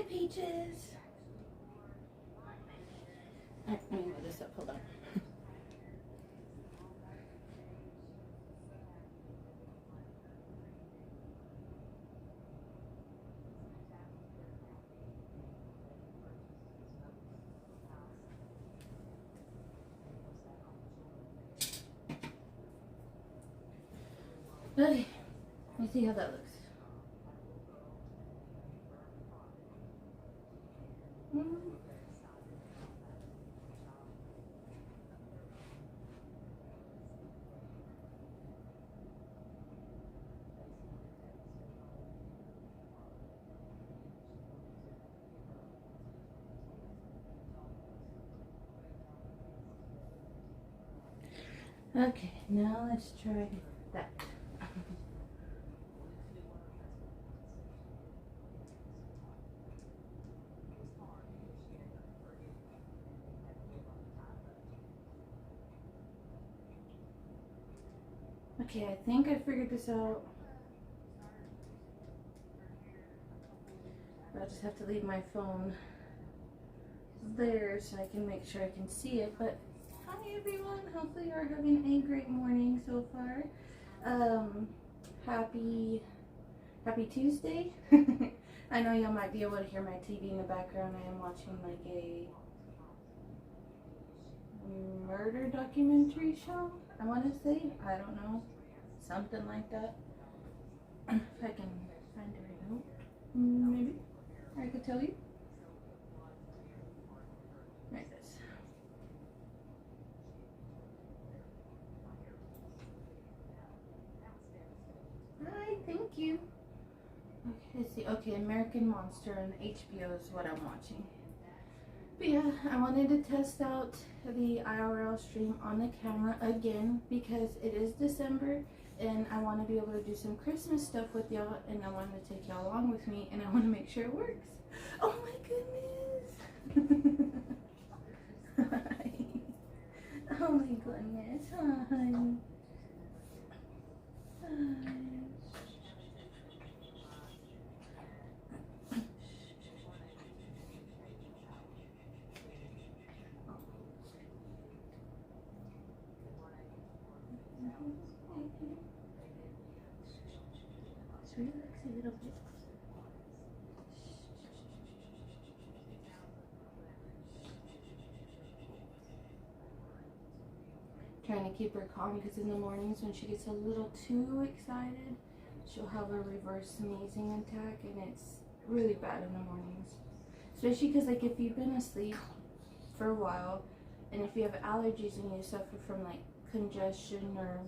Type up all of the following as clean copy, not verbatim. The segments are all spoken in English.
Peaches. Let me move this up. Hold on. Okay, let's see how that looks. Okay, now let's try that. Okay, I think I figured this out. I'll just have to leave my phone there so I can make sure I can see it. But hi everyone, hopefully you're having a great morning so far. Happy Tuesday. I know y'all might be able to hear my TV in the background. I am watching like a murder documentary show, I want to say. I don't know, something like that. If I can find a remote, maybe I could tell you. Like this. Hi, thank you. Okay, let's see. Okay, American Monster on HBO is what I'm watching. But yeah, I wanted to test out the IRL stream on the camera again because it is December and I want to be able to do some Christmas stuff with y'all, and I wanted to take y'all along with me, and I want to make sure it works. Oh my goodness. Hi. Oh my goodness. Hi. Hi. Just relax a little bit. Trying to keep her calm because in the mornings when she gets a little too excited, she'll have a reverse sneezing attack, and it's really bad in the mornings. Especially because, like, if you've been asleep for a while and if you have allergies and you suffer from like congestion or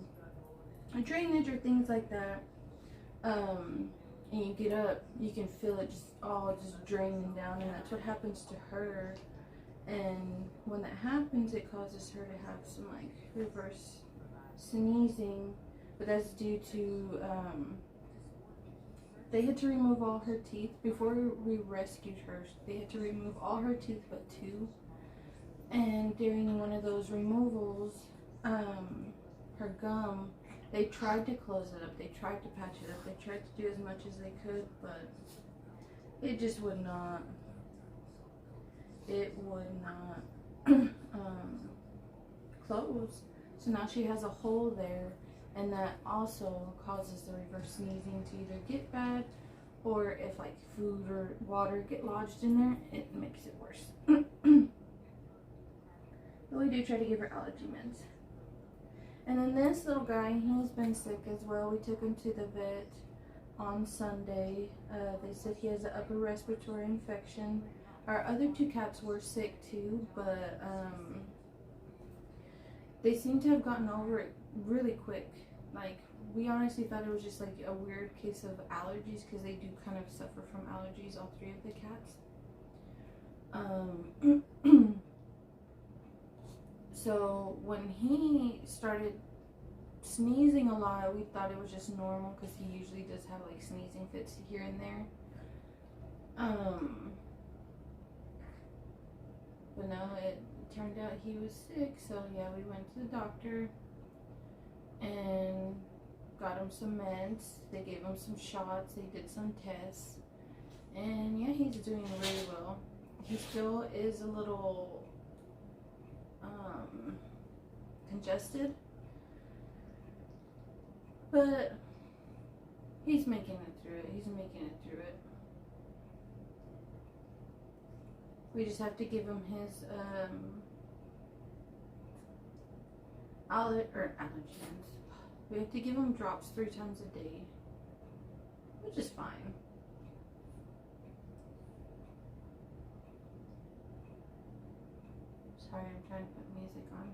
drainage or things like that, and you get up, you can feel it just draining down, and that's what happens to her. And when that happens, it causes her to have some like reverse sneezing, but that's due to they had to remove all her teeth before we rescued her. They had to remove all her teeth but two, and during one of those removals, her gum, they tried to close it up, they tried to patch it up, they tried to do as much as they could, but it just would not. It would not close. So now she has a hole there, and that also causes the reverse sneezing to either get bad, or if like food or water get lodged in there, it makes it worse. But we do try to give her allergy meds. And then this little guy, he's been sick as well. We took him to the vet on Sunday. They said he has an upper respiratory infection. Our other two cats were sick too, but they seem to have gotten over it really quick. Like, we honestly thought it was just like a weird case of allergies, because they do kind of suffer from allergies, all three of the cats. So when he started sneezing a lot, we thought it was just normal, because he usually does have like sneezing fits here and there. But no, it turned out he was sick, so yeah, we went to the doctor and got him some meds. They gave him some shots, they did some tests, And yeah, he's doing really well. He still is a little congested, but he's making it through it. He's making it through it. We just have to give him his allergens. We have to give him drops 3 times a day, which is fine. Sorry, I'm trying to put music on.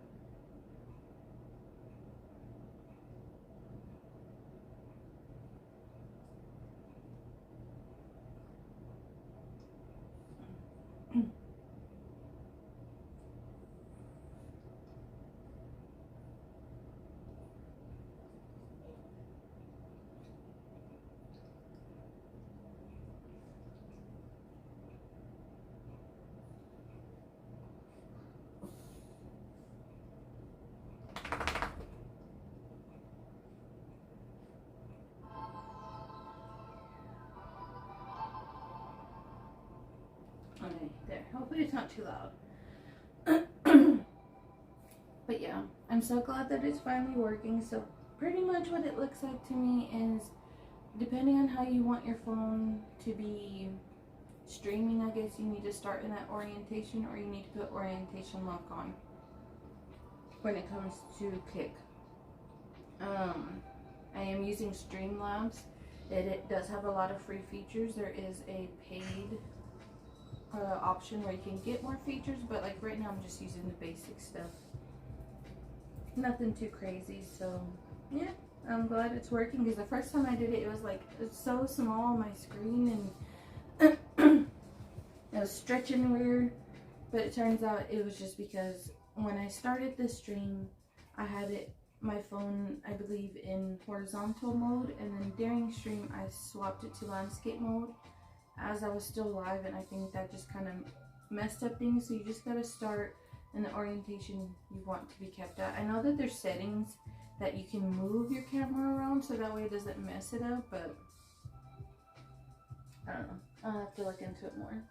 Okay, there. Hopefully it's not too loud. But yeah, I'm so glad that it's finally working. So pretty much what it looks like to me is, depending on how you want your phone to be streaming, I guess you need to start in that orientation, or you need to put orientation lock on when it comes to Kick. I am using Streamlabs. It does have a lot of free features. There is a paid option where you can get more features, but like right now I'm just using the basic stuff. Nothing too crazy, so yeah, I'm glad it's working, because the first time I did it, it was like so small on my screen and it was stretching weird, but it turns out it was just because when I started this stream, I had my phone, I believe, in horizontal mode, and then during stream I swapped it to landscape mode as I was still live, and I think that just kind of messed up things. So you just gotta start in the orientation you want to be kept at. I know that there's settings that you can move your camera around so that way it doesn't mess it up, but I don't know. I'll have to look into it more.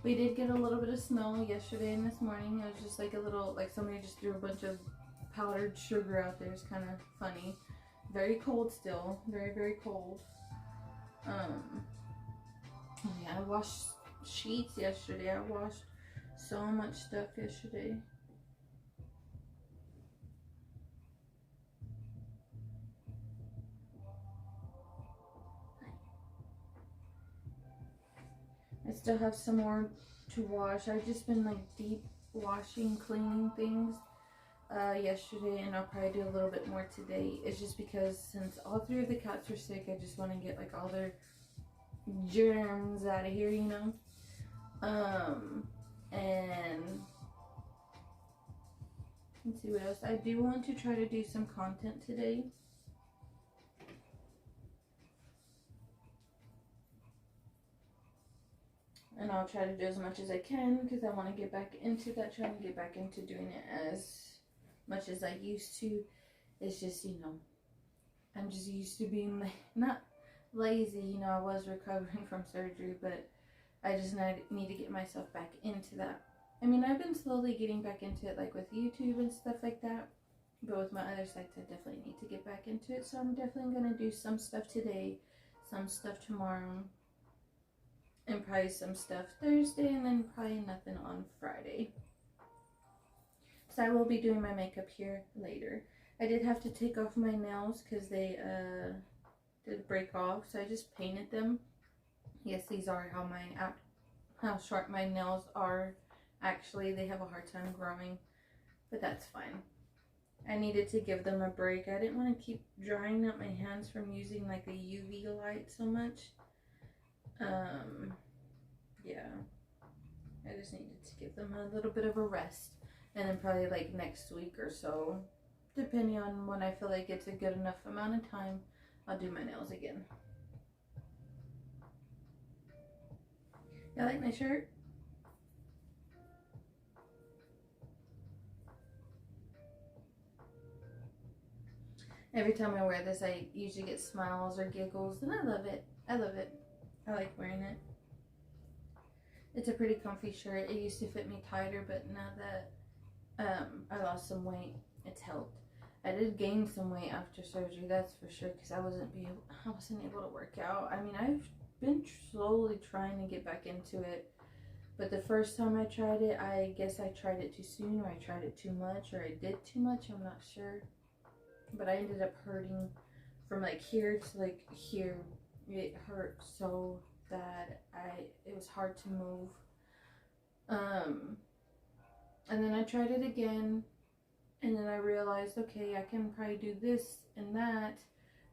We did get a little bit of snow yesterday and this morning. It was just like a little, like somebody just threw a bunch of powdered sugar out there. It's kind of funny. Very cold still. Very, very cold. Yeah, I washed sheets yesterday. I washed so much stuff yesterday. I still have some more to wash. I've just been like deep washing, cleaning things yesterday, and I'll probably do a little bit more today. It's just because since all 3 of the cats are sick, I just want to get like all their germs out of here, you know. And let's see what else. I do want to try to do some content today. And I'll try to do as much as I can, because I want to get back into that, trying to get back into doing it as much as I used to. It's just, you know, I'm just used to being not lazy, you know. I was recovering from surgery, but I just need to get myself back into that. I mean, I've been slowly getting back into it, like with YouTube and stuff like that, but with my other sites I definitely need to get back into it. So I'm definitely going to do some stuff today, some stuff tomorrow, and probably some stuff Thursday, and then probably nothing on Friday. So I will be doing my makeup here later. I did have to take off my nails because they did break off, so I just painted them. Yes, these are how short my nails are. Actually, they have a hard time growing, but that's fine. I needed to give them a break. I didn't want to keep drying up my hands from using like the UV light so much. Yeah, I just needed to give them a little bit of a rest, and then probably like next week or so, depending on when I feel like it's a good enough amount of time, I'll do my nails again. You like my shirt? Every time I wear this, I usually get smiles or giggles, and I love it. I love it. I like wearing it. It's a pretty comfy shirt. It used to fit me tighter, but now that I lost some weight, it's helped. I did gain some weight after surgery, that's for sure, because I wasn't able to work out. I mean, I've been slowly trying to get back into it, but the first time I tried it, I guess I tried it too soon, or I tried it too much, or I did too much. I'm not sure, but I ended up hurting from like here to like here. It hurt so bad. It was hard to move. And then I tried it again, and then I realized, okay, I can probably do this and that,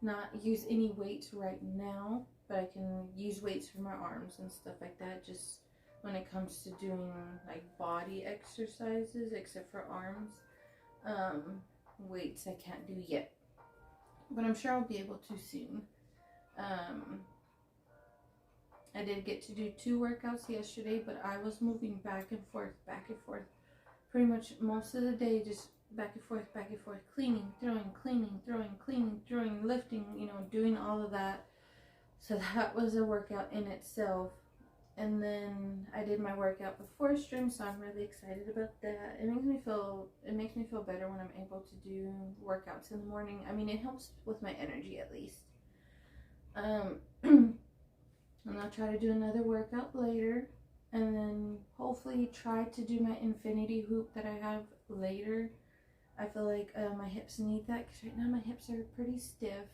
not use any weights right now, but I can use weights for my arms and stuff like that, just when it comes to doing like body exercises, except for arms. Weights I can't do yet, but I'm sure I'll be able to soon. I did get to do 2 workouts yesterday, but I was moving back and forth, pretty much most of the day, just back and forth, cleaning, throwing, lifting, you know, doing all of that. So that was a workout in itself. And then I did my workout before stream, so I'm really excited about that. It makes me feel better when I'm able to do workouts in the morning. I mean, it helps with my energy at least. And I'll try to do another workout later, and then hopefully try to do my infinity hoop that I have later. I feel like my hips need that, because right now my hips are pretty stiff,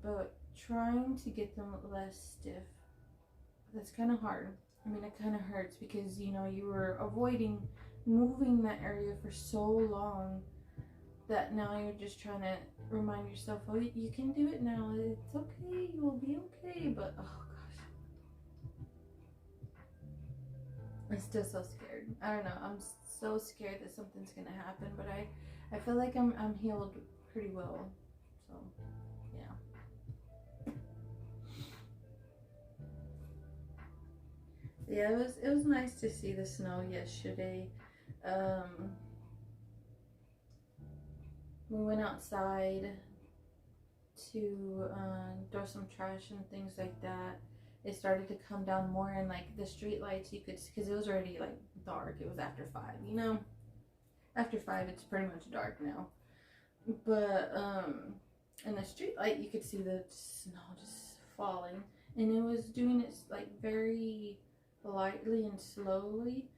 but trying to get them less stiff, that's kind of hard. I mean, it kind of hurts because, you know, you were avoiding moving that area for so long that now you're just trying to remind yourself, oh, you can do it now, it's okay, you will be okay. But oh gosh, I'm still so scared. I don't know, I'm so scared that something's gonna happen, but I feel like I'm healed pretty well, so yeah, it was nice to see the snow yesterday. We went outside to throw some trash and things like that. It started to come down more, and like the street lights, you could, because it was already like dark. It was after 5, you know. After 5, it's pretty much dark now. But in the street light, you could see the snow just falling, and it was doing it like very lightly and slowly.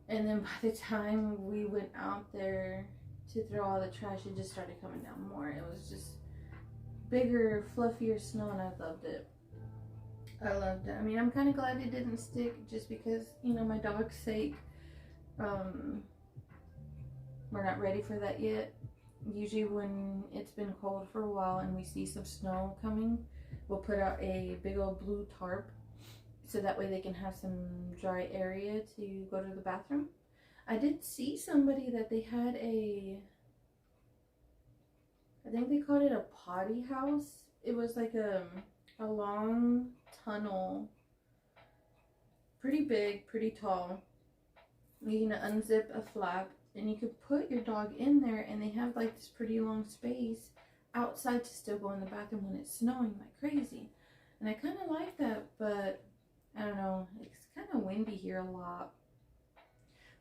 And then by the time we went out there to throw all the trash, it just started coming down more. It was just bigger, fluffier snow, and I loved it. I loved it. I mean, I'm kind of glad it didn't stick, just because, you know, my dog's sake. We're not ready for that yet. Usually when it's been cold for a while and we see some snow coming, we'll put out a big old blue tarp, so that way they can have some dry area to go to the bathroom. I did see somebody that they had I think they called it a potty house. It was like a long tunnel, pretty big, pretty tall. You can unzip a flap, and you could put your dog in there, and they have like this pretty long space outside to still go in the bathroom when it's snowing like crazy. And I kind of like that, but I don't know, it's kind of windy here a lot.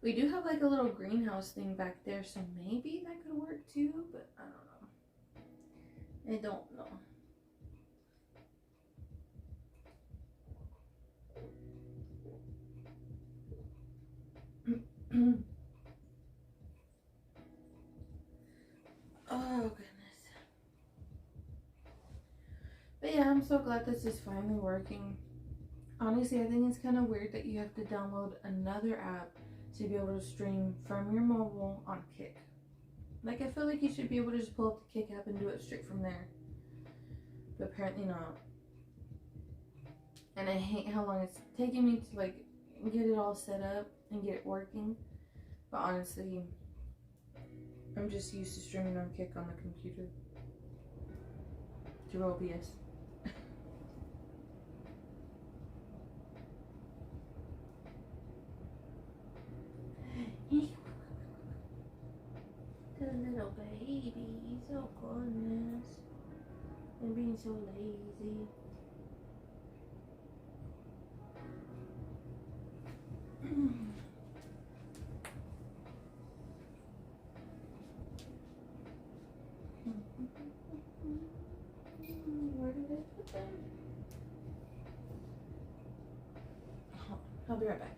We do have like a little greenhouse thing back there, so maybe that could work too, but I don't know. I don't know. Oh goodness. But yeah, I'm so glad this is finally working. Honestly, I think it's kind of weird that you have to download another app to be able to stream from your mobile on Kick. Like, I feel like you should be able to just pull up the Kick app and do it straight from there. But apparently not. And I hate how long it's taking me to like get it all set up and get it working. But honestly, I'm just used to streaming on Kick on the computer through OBS. The little baby, so goodness. And being so lazy. Where did I put them? I'll be right back.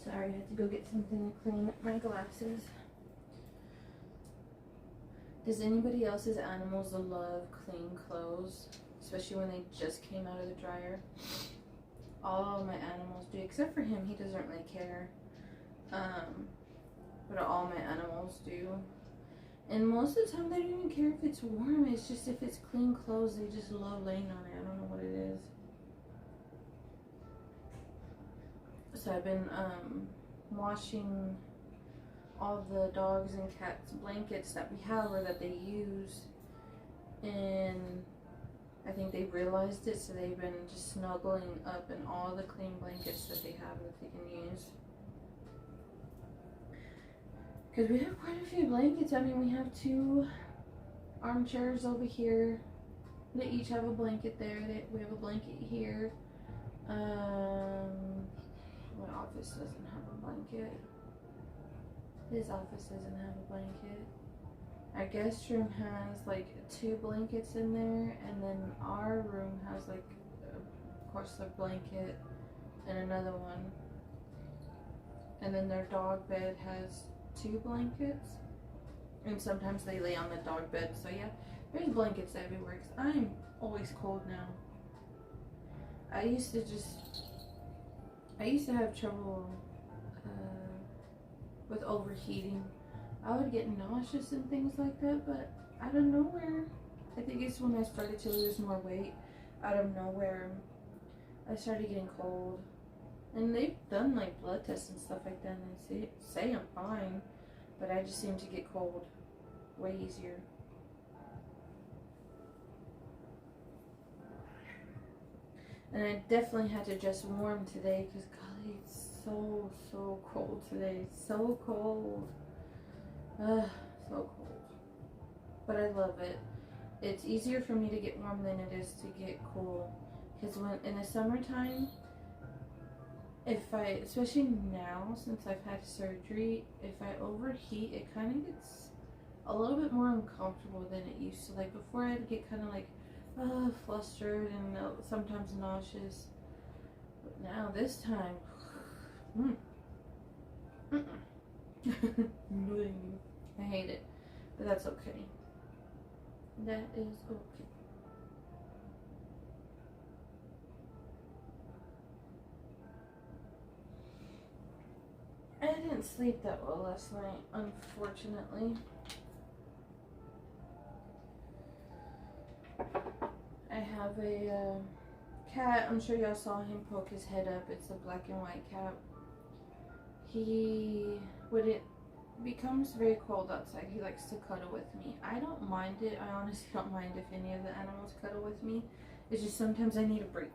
Sorry, I had to go get something to clean my glasses. Does anybody else's animals love clean clothes? Especially when they just came out of the dryer? All my animals do, except for him, he doesn't really care. But all my animals do. And most of the time they don't even care if it's warm, it's just if it's clean clothes, they just love laying on it. I don't know what it is. So I've been washing all the dogs and cats blankets that we have or that they use, and I think they realized it, so they've been just snuggling up in all the clean blankets that they have that they can use. Because we have quite a few blankets. I mean, we have 2 armchairs over here. They each have a blanket there. We have a blanket here. My office doesn't have a blanket. His office doesn't have a blanket. Our guest room has like 2 blankets in there, and then our room has like, of course, a blanket and another one. And then their dog bed has 2 blankets, and sometimes they lay on the dog bed. So yeah, there's blankets everywhere. 'Cause I'm always cold now. I used to have trouble with overheating. I would get nauseous and things like that, but out of nowhere, I think it's when I started to lose more weight, out of nowhere, I started getting cold. And they've done like blood tests and stuff like that, and they say I'm fine, but I just seem to get cold way easier. And I definitely had to dress warm today because golly, it's so cold today. So cold. So cold. But I love it. It's easier for me to get warm than it is to get cool. Because when in the summertime, especially now since I've had surgery, if I overheat, it kind of gets a little bit more uncomfortable than it used to. Like before, I'd get kind of like flustered and sometimes nauseous. But now this time, I hate it, but that's okay. That is okay. I didn't sleep that well last night, unfortunately. I have a cat. I'm sure y'all saw him poke his head up. It's a black and white cat. When it becomes very cold outside, he likes to cuddle with me. I don't mind it. I honestly don't mind if any of the animals cuddle with me. It's just sometimes I need a break.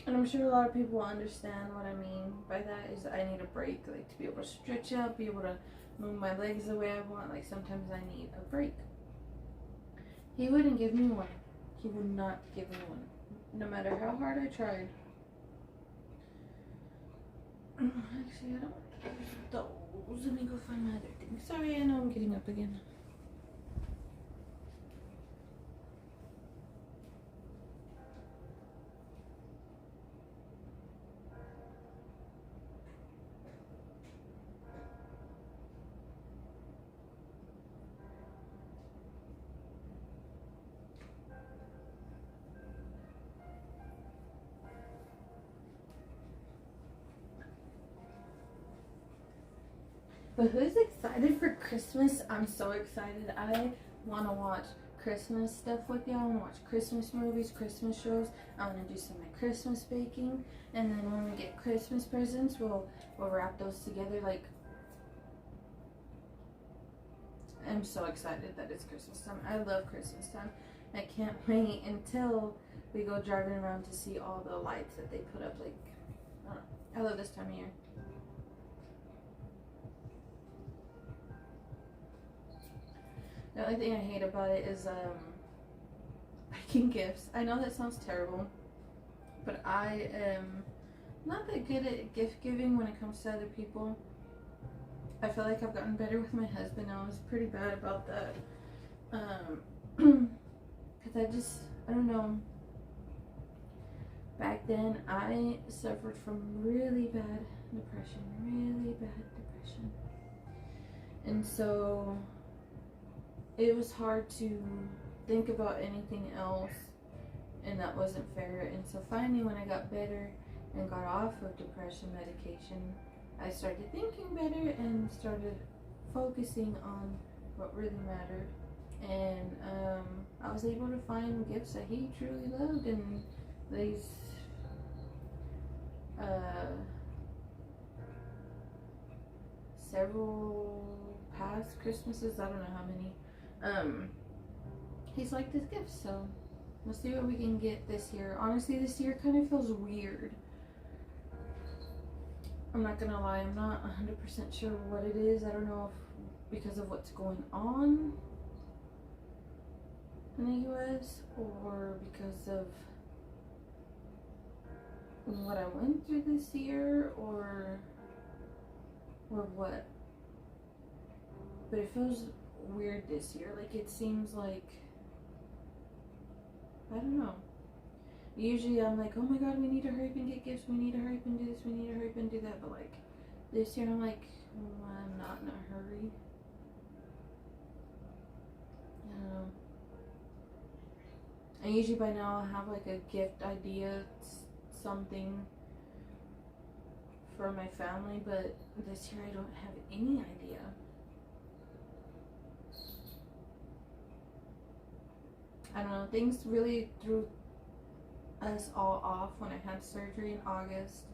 And I'm sure a lot of people will understand what I mean by that, is I need a break, like to be able to stretch out, be able to move my legs the way I want. Like sometimes I need a break. He wouldn't give me one. He would not give me one, no matter how hard I tried. Actually, I don't want to use those. Let me go find my other thing. Sorry, I know I'm getting up again. But who's excited for Christmas? I'm so excited. I want to watch Christmas stuff with y'all. I want to watch Christmas movies, Christmas shows. I want to do some of my Christmas baking. And then when we get Christmas presents, we'll wrap those together. Like, I'm so excited that it's Christmas time. I love Christmas time. I can't wait until we go driving around to see all the lights that they put up. Like, I don't know. I love this time of year. The only thing I hate about it is making gifts. I know that sounds terrible, but I am not that good at gift giving when it comes to other people. I feel like I've gotten better with my husband. I was pretty bad about that. Because I don't know. Back then, I suffered from really bad depression. And so it was hard to think about anything else, and that wasn't fair. And so finally, when I got better and got off of depression medication, I started thinking better and started focusing on what really mattered. And I was able to find gifts that he truly loved. And these several past Christmases, I don't know how many, he's liked his gifts. So we'll see what we can get this year. Honestly, this year kind of feels weird. I'm not gonna lie, I'm not 100% sure what it is. I don't know if because of what's going on in the US or because of what I went through this year or what. But it feels weird this year. Like, it seems like, I don't know. Usually I'm like, oh my god, we need to hurry up and get gifts, we need to hurry up and do this, we need to hurry up and do that. But like, this year I'm like, I'm not in a hurry. I don't know. And usually by now I have like a gift idea, something for my family, but this year I don't have any idea. I don't know, things really threw us all off when I had surgery in August,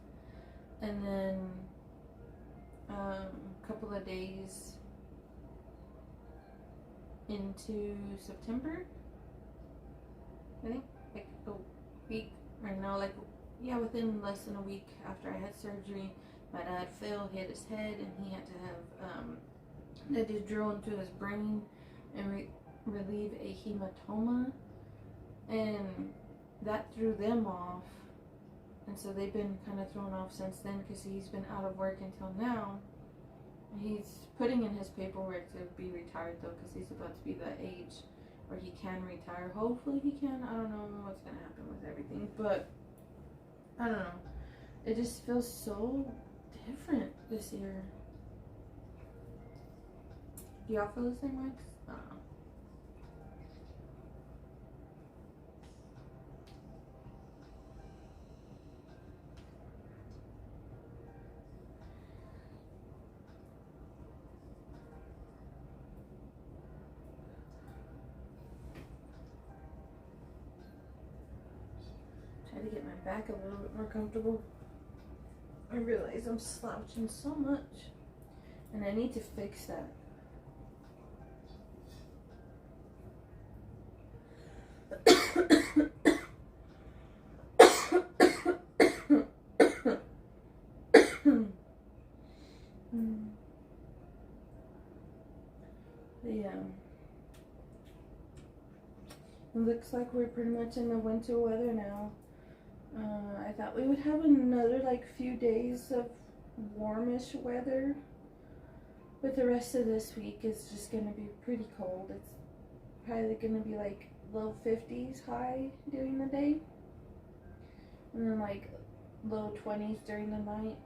and then a couple of days into September, I think, like a week or no, like, yeah, within less than a week after I had surgery, my dad fell, hit his head, and he had to have they did drill into his brain and relieve a hematoma, and that threw them off. And so they've been kind of thrown off since then, because he's been out of work until now. He's putting in his paperwork to be retired though, because he's about to be that age where he can retire. Hopefully he can. I don't know what's gonna happen with everything, but I don't know. It just feels so different this year. Do y'all feel the same way? I don't know. Try to get my back a little bit more comfortable. I realize I'm slouching so much, and I need to fix that. It looks like we're pretty much in the winter weather now. I thought we would have another like few days of warmish weather, but the rest of this week is just gonna be pretty cold. It's probably gonna be like low 50s high during the day, and then like low 20s during the night.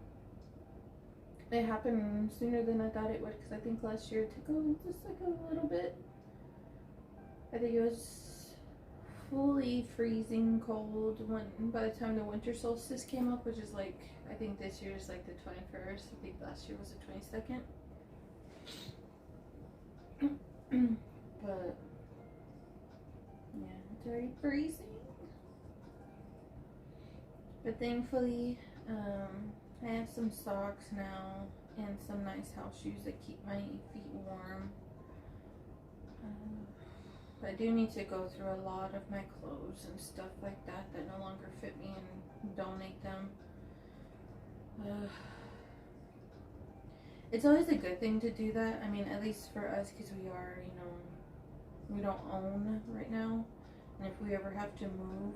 It happened sooner than I thought it would, because I think last year it took just like a little bit. I think it was fully freezing cold by the time the winter solstice came up, which is like, I think this year is like the 21st. I think last year was the 22nd. But yeah, it's already freezing. But thankfully, I have some socks now and some nice house shoes that keep my feet warm. I do need to go through a lot of my clothes and stuff like that that no longer fit me and donate them. It's always a good thing to do that. I mean, at least for us, because we are, you know, we don't own right now. And if we ever have to move,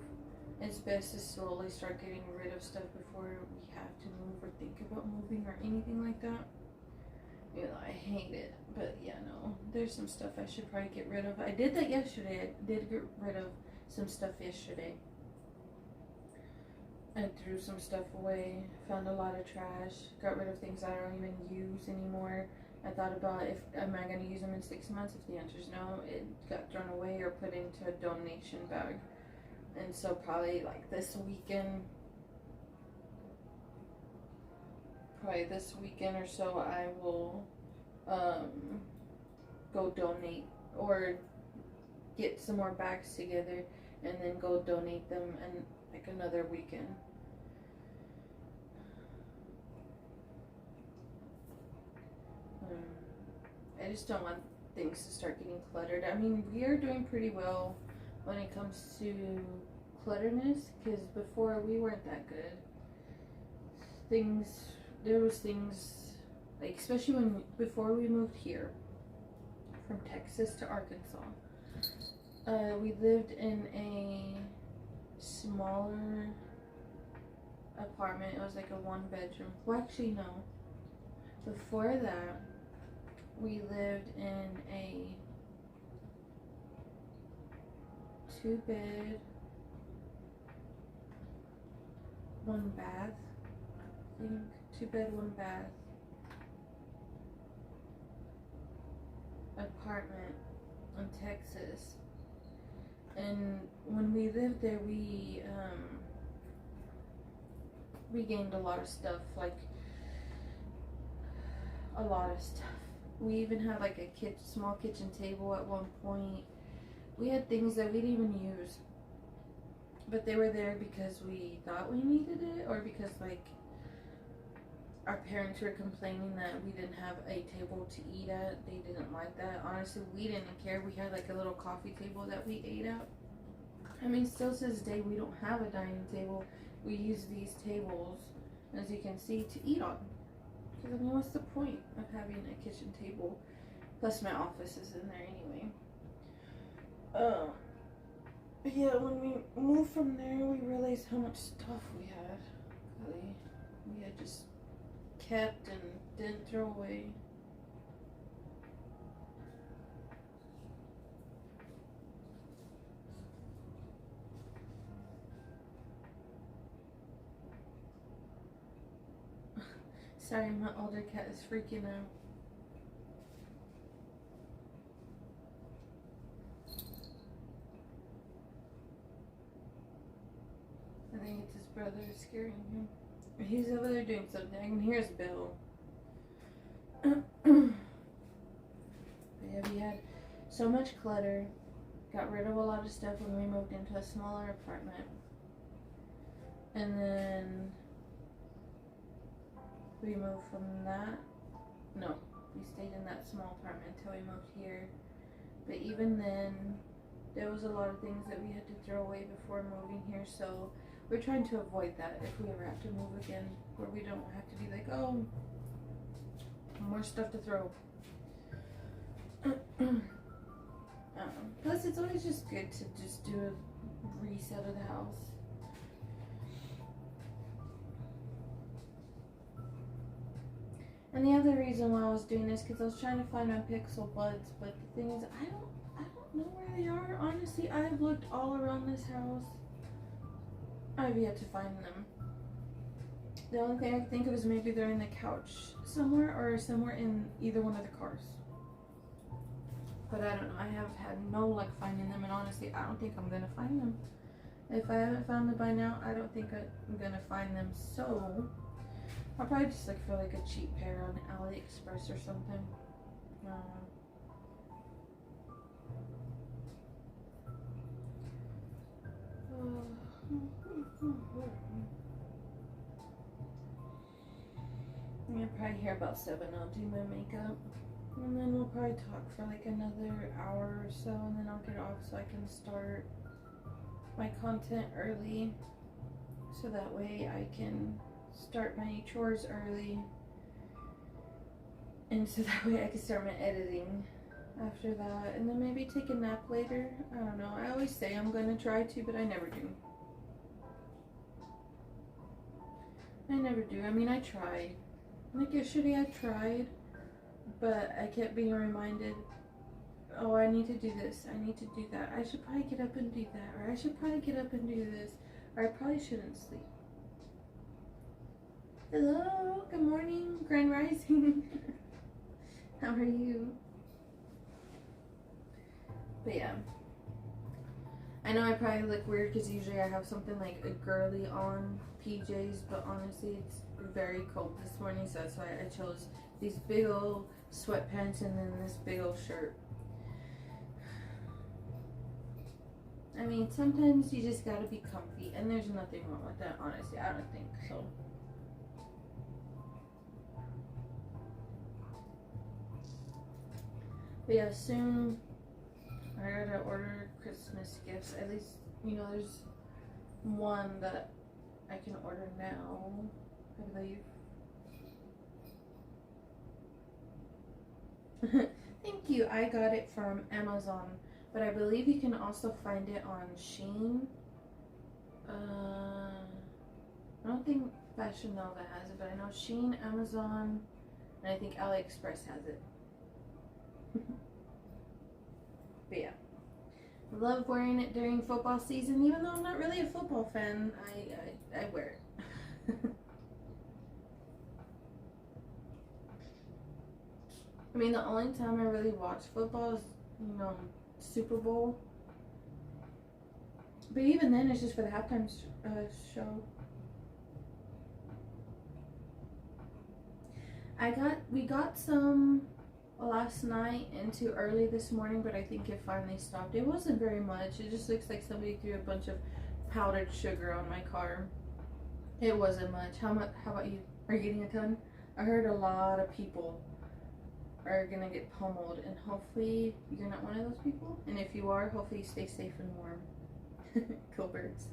it's best to slowly start getting rid of stuff before we have to move or think about moving or anything like that. You know, I hate it. But yeah, no, there's some stuff I should probably get rid of. I did that yesterday. I did get rid of some stuff yesterday. I threw some stuff away, found a lot of trash, got rid of things I don't even use anymore. I thought about am I going to use them in 6 months? If the answer is no, it got thrown away or put into a donation bag. And so probably like this weekend or so, I will go donate or get some more bags together and then go donate them in like another weekend. I just don't want things to start getting cluttered. I mean, we are doing pretty well when it comes to clutterness, because before we weren't that good. There was things, like especially before we moved here from Texas to Arkansas, we lived in a smaller apartment. It was like a 1-bedroom. Well, actually no. Before that, we lived in a 2-bed, 1-bath, I think. 2-bed, 1-bath apartment in Texas. And when we lived there, we gained a lot of stuff, like a lot of stuff. We even had like a small kitchen table at one point. We had things that we didn't even use, but they were there because we thought we needed it, or because like our parents were complaining that we didn't have a table to eat at. They didn't like that. Honestly, we didn't care. We had like a little coffee table that we ate at. I mean, still to this day, we don't have a dining table. We use these tables, as you can see, to eat on. Because I mean, what's the point of having a kitchen table? Plus my office is in there anyway. Yeah, when we moved from there, we realized how much stuff we had. We had just kept and didn't throw away. Sorry, my older cat is freaking out. I think it's his brother scaring him. He's over there doing something. I can hear his bell. But yeah, we had so much clutter. Got rid of a lot of stuff when we moved into a smaller apartment. And then we moved from that. No, we stayed in that small apartment until we moved here. But even then, there was a lot of things that we had to throw away before moving here. So we're trying to avoid that if we ever have to move again, where we don't have to be like, oh, more stuff to throw. Plus, it's always just good to just do a reset of the house. And the other reason why I was doing this, because I was trying to find my pixel buds, but the thing is, I don't know where they are. Honestly, I've looked all around this house. I've yet to find them. The only thing I can think of is maybe they're in the couch somewhere, or somewhere in either one of the cars. But I don't know. I have had no luck finding them, and honestly, I don't think I'm gonna find them. If I haven't found them by now, I don't think I'm gonna find them. So I'll probably just look for like a cheap pair on AliExpress or something. Yeah, probably here about 7 I'll do my makeup. And then we'll probably talk for like another hour or so, and then I'll get off so I can start my content early. So that way I can start my chores early. And so that way I can start my editing after that. And then maybe take a nap later. I don't know. I always say I'm going to try to, but I never do. I never do. I mean, I tried. Like yesterday I tried, but I kept being reminded, oh, I need to do this, I need to do that, I should probably get up and do that, or I should probably get up and do this, or I probably shouldn't sleep. Hello, good morning, Grand Rising. How are you? But yeah, I know I probably look weird because usually I have something like a girly on PJs, but honestly it's very cold this morning, so that's why I chose these big old sweatpants and then this big old shirt. I mean, sometimes you just gotta be comfy, and there's nothing wrong with that, honestly. I don't think so. But yeah, soon I gotta order Christmas gifts. At least, you know, there's one that I can order now, I believe. Thank you. I got it from Amazon, but I believe you can also find it on Shein. I don't think Fashion Nova has it, but I know Shein, Amazon, and I think AliExpress has it. But yeah, I love wearing it during football season. Even though I'm not really a football fan, I wear it. I mean, the only time I really watch football is, you know, Super Bowl. But even then, it's just for the halftime show. We got some last night and too early this morning, but I think it finally stopped. It wasn't very much. It just looks like somebody threw a bunch of powdered sugar on my car. It wasn't much. How about you? Are you getting a ton? I heard a lot of people are gonna get pummeled, and hopefully you're not one of those people. And if you are, hopefully you stay safe and warm. Cool birds.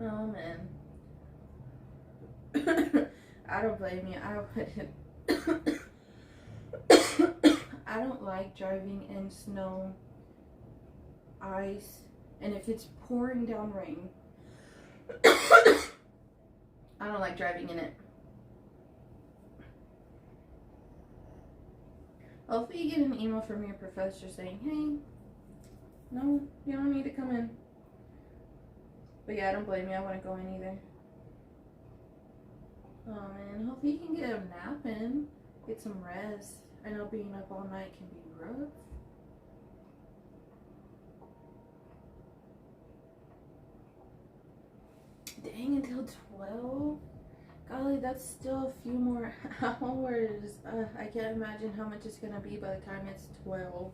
Oh man. I don't blame you. I wouldn't. I don't like driving in snow, ice, and if it's pouring down rain, I don't like driving in it. Hopefully you get an email from your professor saying, hey, no, you don't need to come in. But yeah, I don't blame you. I wouldn't go in either. Oh man, hopefully you can get a nap in, get some rest. I know being up all night can be rough. Dang, until 12? Golly, that's still a few more hours. I can't imagine how much it's gonna be by the time it's 12.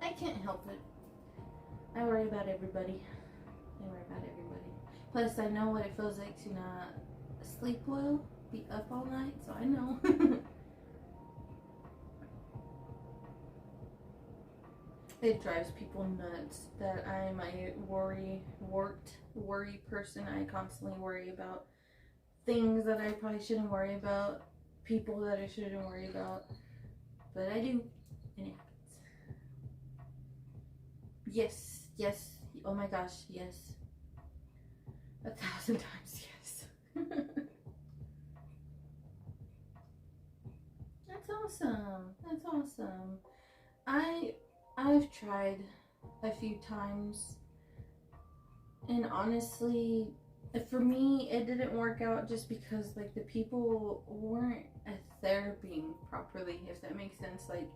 I can't help it. I worry about everybody. Plus, I know what it feels like to not sleep well, be up all night, so I know. It drives people nuts that I'm a worry person. I constantly worry about things that I probably shouldn't worry about, people that I shouldn't worry about, but I do, and it happens. Yes, oh my gosh, yes. 1,000 times yes. That's awesome. I've tried a few times, and honestly, for me, it didn't work out just because like the people weren't therapying properly, if that makes sense. Like,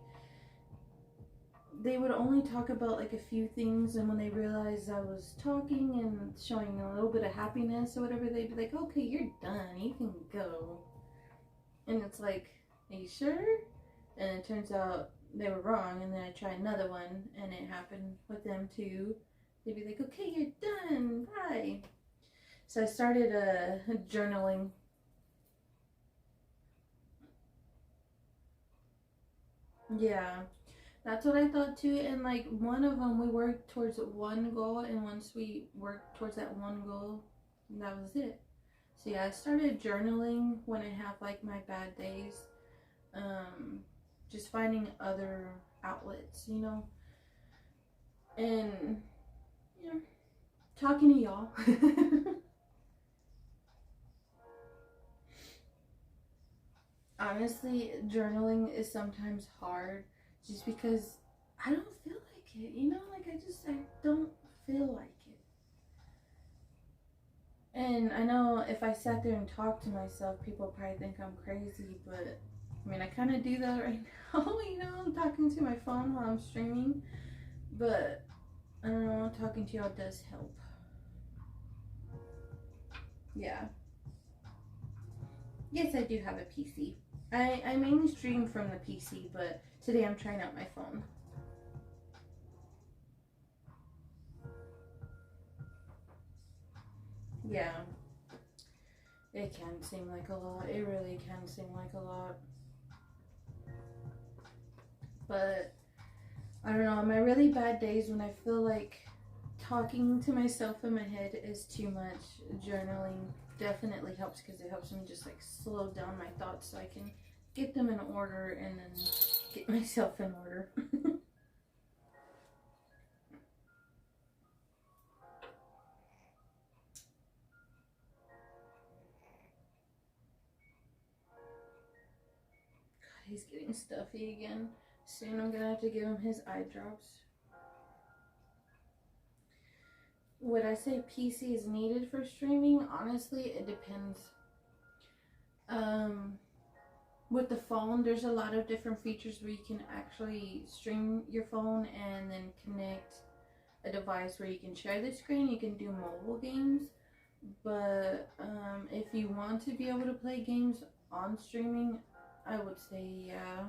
they would only talk about like a few things, and when they realized I was talking and showing a little bit of happiness or whatever, they'd be like, okay, you're done, you can go. And it's like, are you sure? And it turns out they were wrong, and then I tried another one and it happened with them too. They'd be like, okay, you're done, bye. So I started journaling. Yeah, that's what I thought too. And like one of them, we worked towards one goal, and once we worked towards that one goal, that was it. So yeah, I started journaling when I have like my bad days. Just finding other outlets, you know, and yeah, talking to y'all. Honestly, journaling is sometimes hard just because I don't feel like it, you know, like I don't feel like it. And I know if I sat there and talked to myself, people probably think I'm crazy, but I mean, I kind of do that right now, you know, I'm talking to my phone while I'm streaming, but I don't know, talking to y'all does help. Yeah. Yes, I do have a PC. I mainly stream from the PC, but today I'm trying out my phone. Yeah. It can seem like a lot. It really can seem like a lot. But I don't know, on my really bad days when I feel like talking to myself in my head is too much, journaling definitely helps because it helps me just like slow down my thoughts so I can get them in order and then get myself in order. God, he's getting stuffy again. Soon I'm gonna have to give him his eye drops. Would I say PC is needed for streaming? Honestly, it depends. Um, with the phone, there's a lot of different features where you can actually stream your phone and then connect a device where you can share the screen. You can do mobile games, but if you want to be able to play games on streaming, I would say yeah,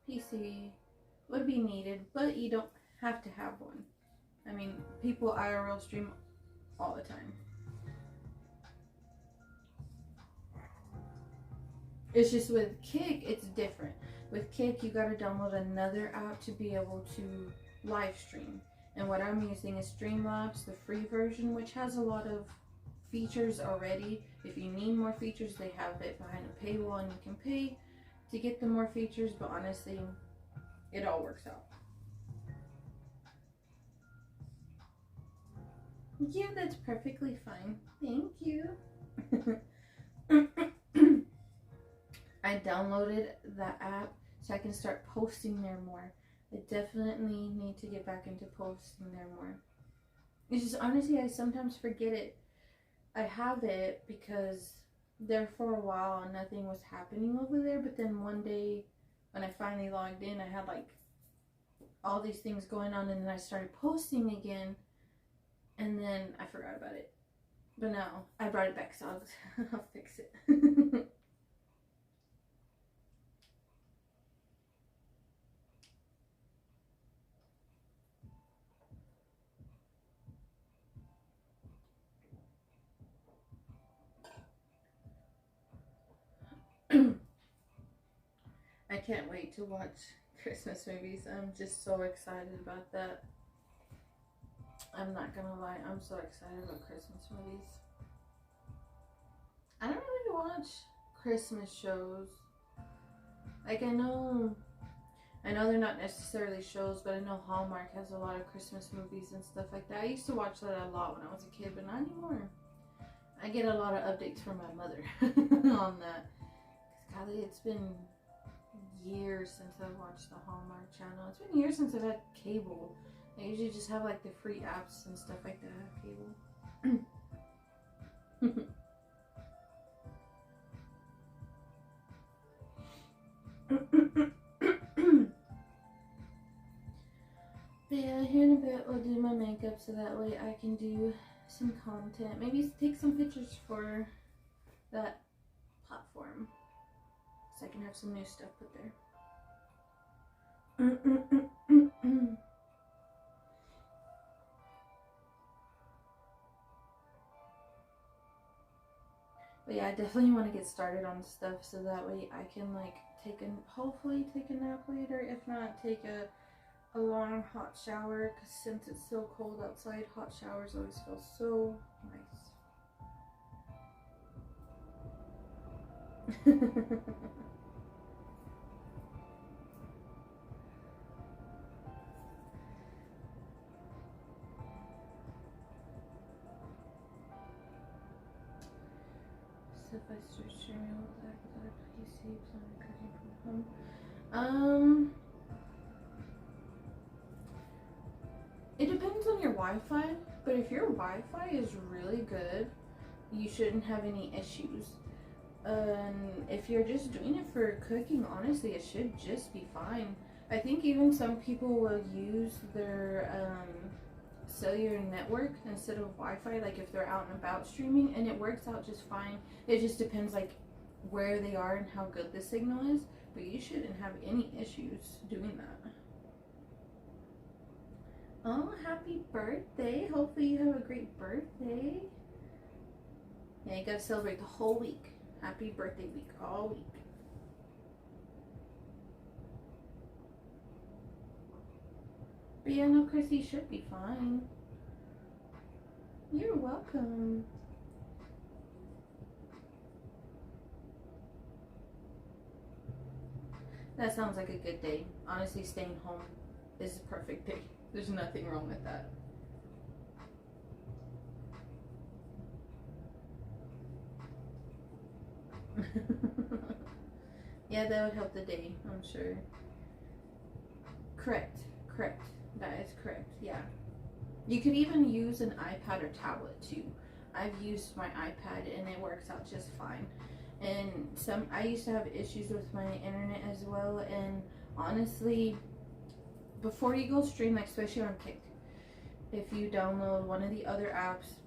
PC would be needed, but you don't have to have one. I mean, people IRL stream all the time. It's just with Kick, it's different. With Kick, you gotta download another app to be able to live stream. And what I'm using is Streamlabs, the free version, which has a lot of features already. If you need more features, they have it behind a paywall and you can pay to get the more features, but honestly, it all works out. Yeah, that's perfectly fine. Thank you. I downloaded that app so I can start posting there more. I definitely need to get back into posting there more. It's just honestly, I sometimes forget it. I have it because there for a while nothing was happening over there, but then one day when I finally logged in, I had like all these things going on, and then I started posting again, and then I forgot about it. But now I brought it back, so I'll fix it. I can't wait to watch Christmas movies. I'm just so excited about that. I'm not gonna lie, I'm so excited about Christmas movies. I don't really watch Christmas shows. Like I know they're not necessarily shows, but I know Hallmark has a lot of Christmas movies and stuff like that. I used to watch that a lot when I was a kid, but not anymore. I get a lot of updates from my mother on that. Cause golly, it's been years since I've watched the Hallmark channel. It's been years since I've had cable. I I usually just have like the free apps and stuff like that have cable. But yeah, here in a bit I'll do my makeup so that way I can do some content. Maybe take some pictures for that platform so I can have some new stuff put there. But yeah, I definitely want to get started on stuff so that way I can like hopefully take a nap later. If not, take a long hot shower, because since it's so cold outside, hot showers always feel so nice. So if I start streaming with that without a PC, plan on cooking from home. It depends on your Wi-Fi, but if your Wi-Fi is really good, you shouldn't have any issues. If you're just doing it for cooking, honestly, it should just be fine. I think even some people will use their cellular network instead of Wi-Fi, like if they're out and about streaming, and it works out just fine. It just depends like where they are and how good the signal is, but you shouldn't have any issues doing that. Oh, happy birthday. Hopefully you have a great birthday. Yeah, you gotta celebrate the whole week. Happy birthday week, all week. But yeah, no, Chrissy should be fine. You're welcome. That sounds like a good day. Honestly, staying home is a perfect day. There's nothing wrong with that. Yeah, that would help the day, I'm sure. Correct. That is correct, yeah. You could even use an iPad or tablet too. I've used my iPad and it works out just fine. And I used to have issues with my internet as well, and honestly, before you go stream, like especially on Kick, if you download one of the other apps,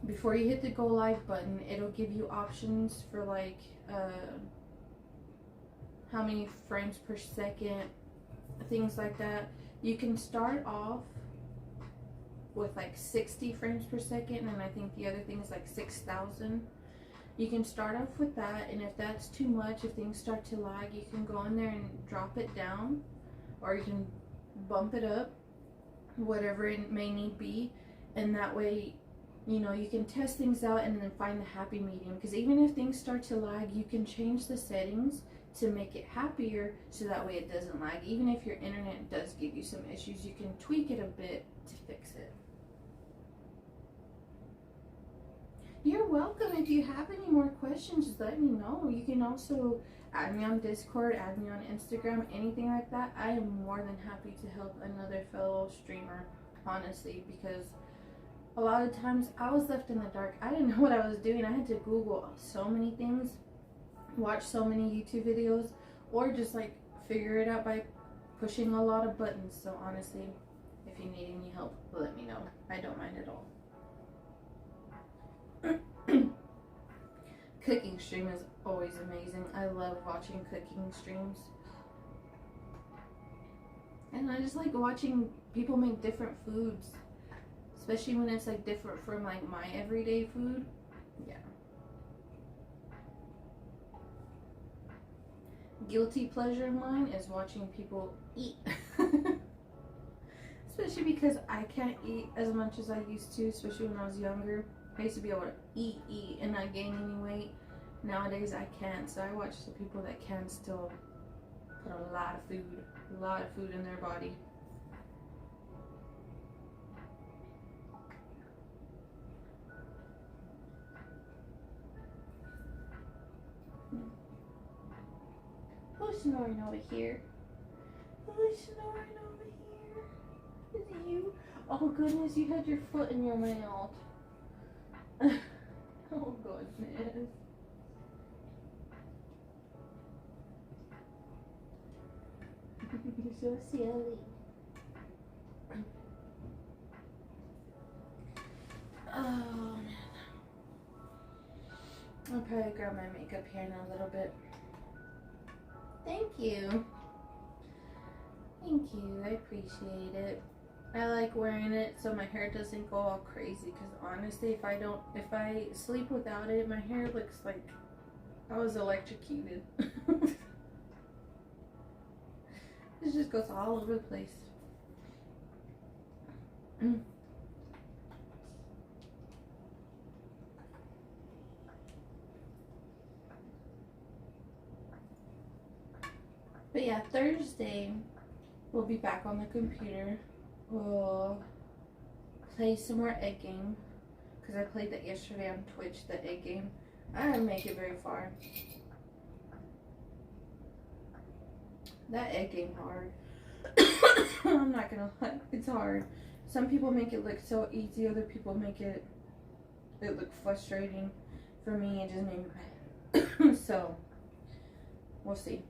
before you hit the go live button, it'll give you options for like how many frames per second, things like that. You can start off with like 60 frames per second, and I think the other thing is like 6,000. You can start off with that, and if that's too much, if things start to lag, you can go in there and drop it down, or you can bump it up, whatever it may need be, and that way, you know, you can test things out and then find the happy medium. Because even if things start to lag, you can change the settings to make it happier so that way it doesn't lag. Even if your internet does give you some issues, you can tweak it a bit to fix it. You're welcome. If you have any more questions, just let me know. You can also add me on Discord, add me on Instagram, anything like that. I am more than happy to help another fellow streamer, honestly, because a lot of times I was left in the dark. I didn't know what I was doing. I had to Google so many things, watch so many YouTube videos, or just like figure it out by pushing a lot of buttons. So honestly, if you need any help, let me know. I don't mind at all. Cooking stream is always amazing. I love watching cooking streams. And I just like watching people make different foods. Especially when it's like different from like my everyday food. Yeah. Guilty pleasure of mine is watching people eat. Especially because I can't eat as much as I used to, especially when I was younger. I used to be able to eat, and not gain any weight. Nowadays I can't, so I watch the people that can still put a lot of food in their body. Who's snoring over here? Who's snoring over here? Is Oh goodness, you had your foot in your mouth. Oh goodness. You're so silly. Oh man. I'll probably grab my makeup here in a little bit. Thank you. Thank you. I appreciate it. I like wearing it so my hair doesn't go all crazy, because honestly, if I sleep without it, my hair looks like I was electrocuted. It just goes all over the place. But yeah, Thursday we'll be back on the computer. We'll play some more egg game, because I played that yesterday on Twitch, the egg game. I didn't make it very far. That egg game hard. I'm not gonna lie, it's hard. Some people make it look so easy, other people make it look frustrating. For me, it just made me mad. So we'll see.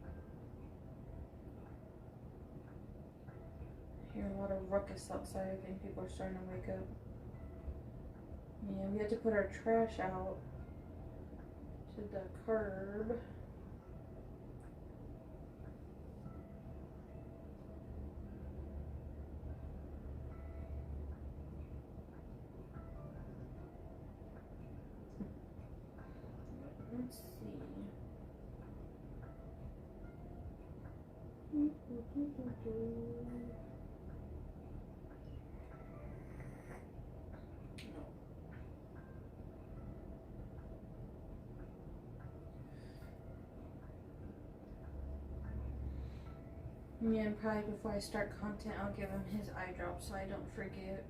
I hear a lot of ruckus outside. I think people are starting to wake up. Yeah, we had to put our trash out to the curb. Let's see. Yeah, and probably before I start content, I'll give him his eye drops so I don't forget.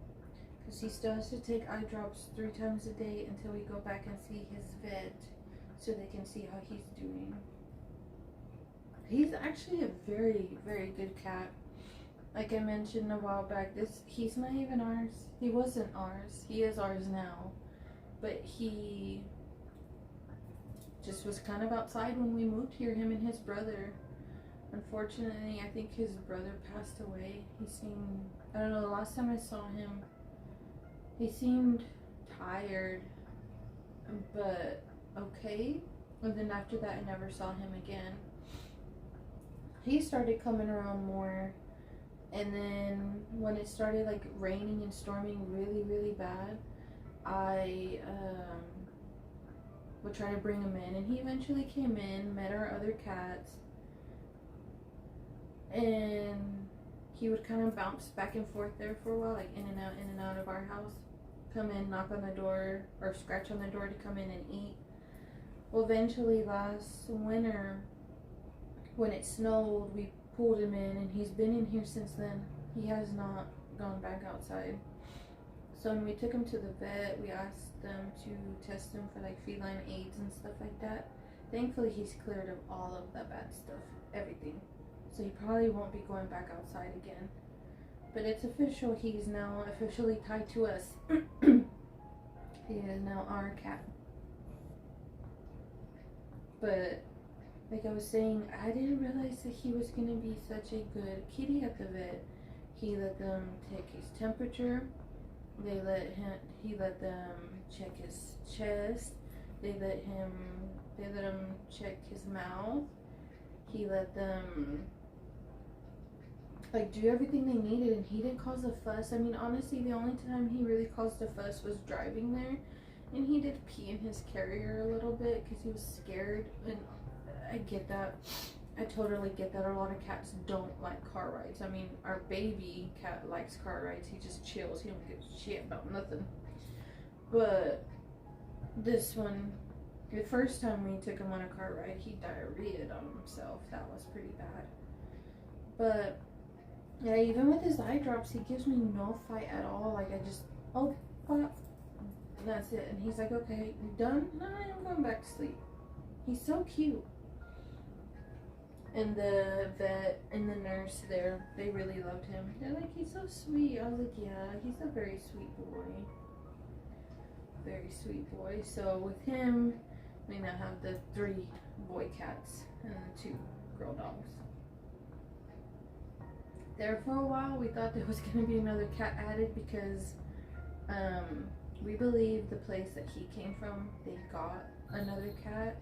Because he still has to take eye drops 3 times a day until we go back and see his vet, so they can see how he's doing. He's actually a very, very good cat. Like I mentioned a while back, he's not even ours. He wasn't ours. He is ours now. But he just was kind of outside when we moved here, him and his brother. Unfortunately, I think his brother passed away. He seemed, I don't know, the last time I saw him, he seemed tired, but okay. And then after that, I never saw him again. He started coming around more, and then when it started like raining and storming really, really bad, I would try to bring him in, and he eventually came in, met our other cats, and he would kind of bounce back and forth there for a while, like in and out of our house. Come in, knock on the door, or scratch on the door to come in and eat. Well, eventually last winter, when it snowed, we pulled him in, and he's been in here since then. He has not gone back outside. So when we took him to the vet, we asked them to test him for like feline AIDS and stuff like that. Thankfully, he's cleared of all of that bad stuff, everything. So he probably won't be going back outside again. But it's official, he's now officially tied to us. He is now our cat. But like I was saying, I didn't realize that he was going to be such a good kitty at the vet. He let them take his temperature. He let them check his chest. They let him check his mouth. He let them like do everything they needed, and he didn't cause a fuss. I mean, honestly, the only time he really caused a fuss was driving there, and he did pee in his carrier a little bit because he was scared. And I get that. I totally get that. A lot of cats don't like car rides. I mean, our baby cat likes car rides. He just chills. He don't give a shit about nothing. But this one, the first time we took him on a car ride, he diarrheaed on himself. That was pretty bad. But yeah, even with his eye drops, he gives me no fight at all. Like, I just, oh, and that's it. And he's like, okay, you done? No, I'm going back to sleep. He's so cute. And the vet and the nurse there, they really loved him. They're like, he's so sweet. I was like, yeah, he's a very sweet boy. Very sweet boy. So with him, we now have the 3 boy cats and the 2 girl dogs. There for a while, we thought there was going to be another cat added because we believe the place that he came from, they got another cat,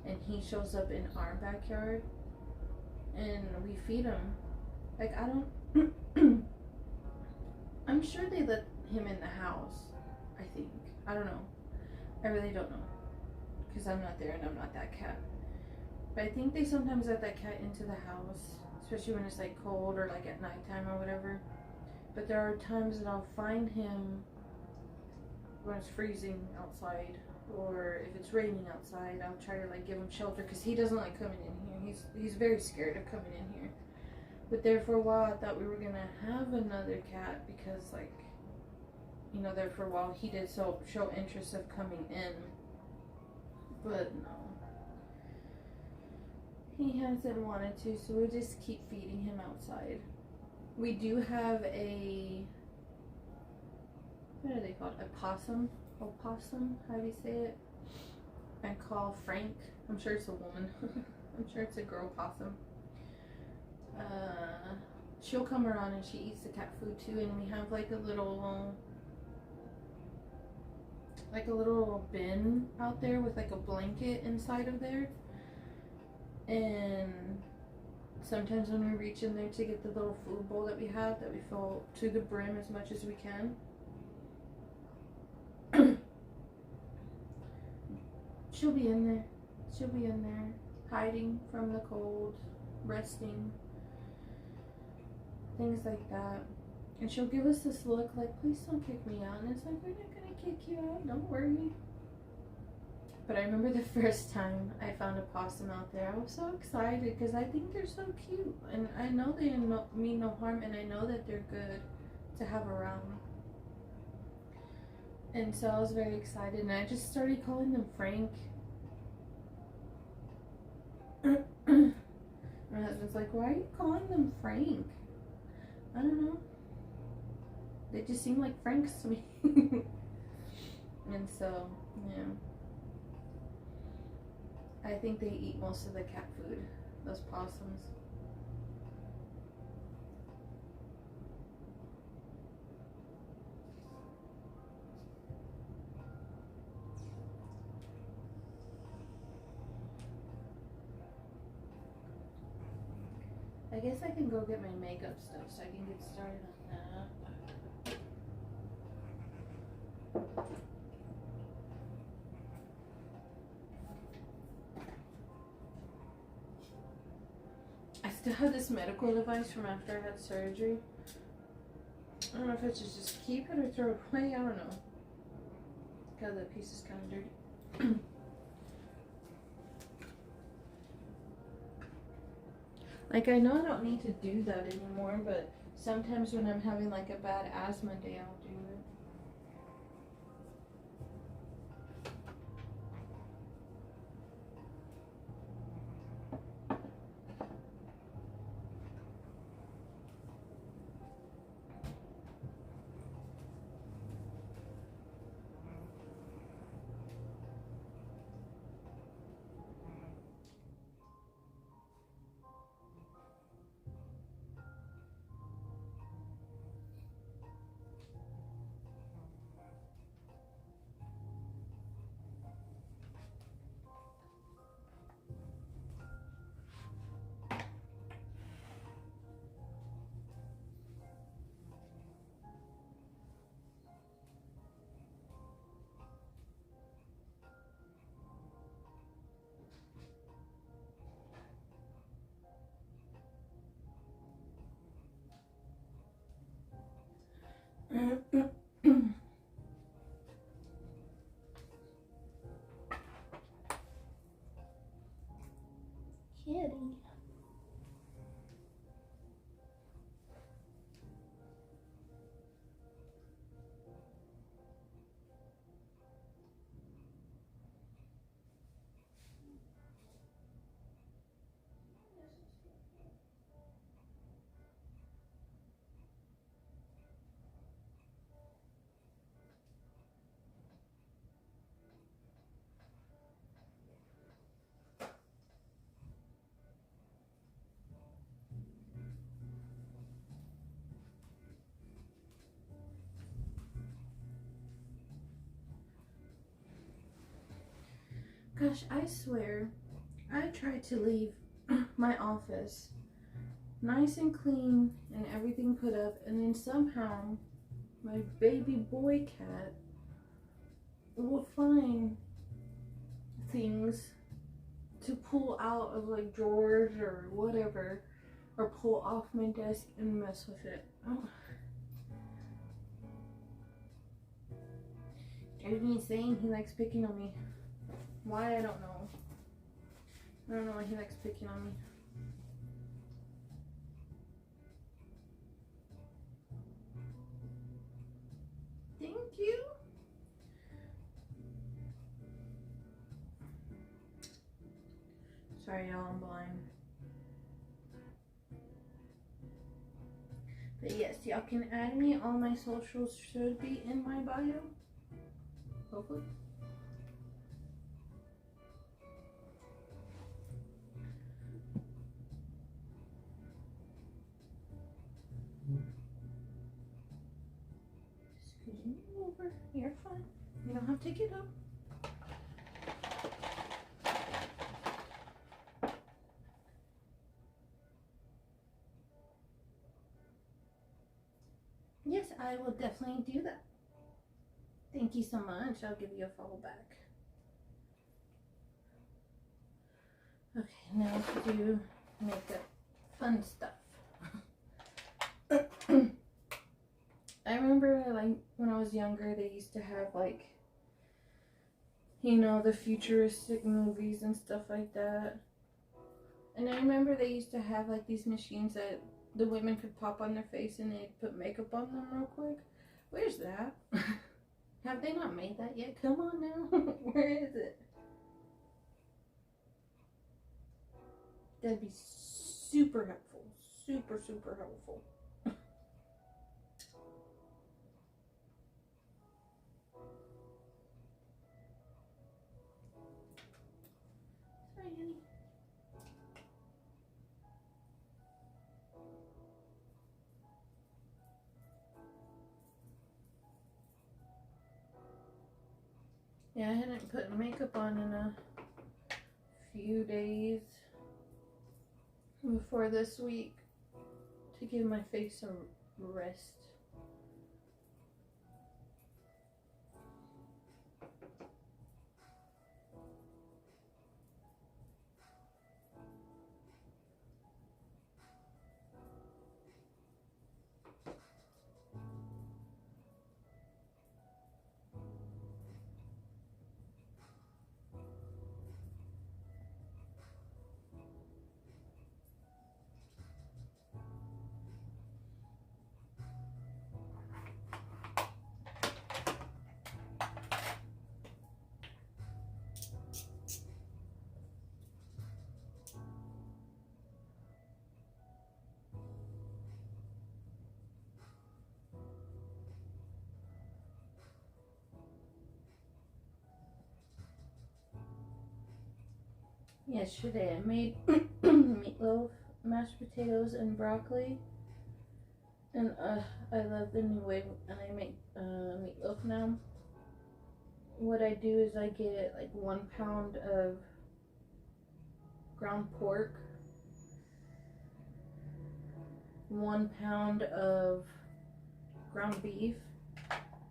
and he shows up in our backyard, and we feed him. Like, I don't, I'm sure they let him in the house, I think. I don't know. I really don't know, because I'm not there and I'm not that cat. But I think they sometimes let that cat into the house, especially when it's like cold or like at nighttime or whatever. But there are times that I'll find him when it's freezing outside, or if it's raining outside. I'll try to like give him shelter because he doesn't like coming in here. He's very scared of coming in here. But there for a while I thought we were gonna have another cat because, like, you know, there for a while he did show interest of coming in, but no, he hasn't wanted to, so we just keep feeding him outside. We do have a, what are they called? A possum? Opossum? How do you say it? I call Frank. I'm sure it's a woman. I'm sure it's a girl possum. She'll come around and she eats the cat food too, and we have like a little bin out there with like a blanket inside of there, and sometimes when we reach in there to get the little food bowl that we have, that we fill to the brim as much as we can, she'll be in there. She'll be in there, hiding from the cold, resting, things like that. And she'll give us this look like, please don't kick me out. And it's like, we're not gonna kick you out, don't worry. But I remember the first time I found a possum out there, I was so excited because I think they're so cute. And I know they mean no harm, and I know that they're good to have around. And so I was very excited, and I just started calling them Frank. My husband's like, why are you calling them Frank? I don't know. They just seem like Franks to me. And so, yeah. I think they eat most of the cat food, those possums. I guess I can go get my makeup stuff so I can get started on that. I still have this medical device from after I had surgery. I don't know if I should just keep it or throw it away. I don't know. God, that piece is kind of dirty. Like, I know I don't need to do that anymore, but sometimes when I'm having like a bad asthma day, I'll do it. Kitty. Gosh, I swear, I tried to leave my office nice and clean and everything put up, and then somehow my baby boy cat will find things to pull out of like drawers or whatever, or pull off my desk and mess with it. Oh. Drives me insane. He likes picking on me. Why, I don't know. I don't know why he likes picking on me. Thank you. Sorry, y'all, I'm blind. But yes, y'all can add me. All my socials should be in my bio. Hopefully. Scooting you over. You're fine. You don't have to get up. Yes, I will definitely do that. Thank you so much. I'll give you a follow back. Okay, now to do makeup fun stuff. I remember like when I was younger, they used to have like, you know, the futuristic movies and stuff like that. And I remember they used to have like these machines that the women could pop on their face and they'd put makeup on them real quick. Where's that? Have they not made that yet? Come on now. Where is it? That'd be super helpful. Super, super helpful. Sorry, honey. Yeah, I hadn't put makeup on in a few days before this week to give my face a rest. Yesterday I made meatloaf, mashed potatoes, and broccoli. And I love the new way I make meatloaf now. What I do is I get like 1 pound of ground pork, 1 pound of ground beef,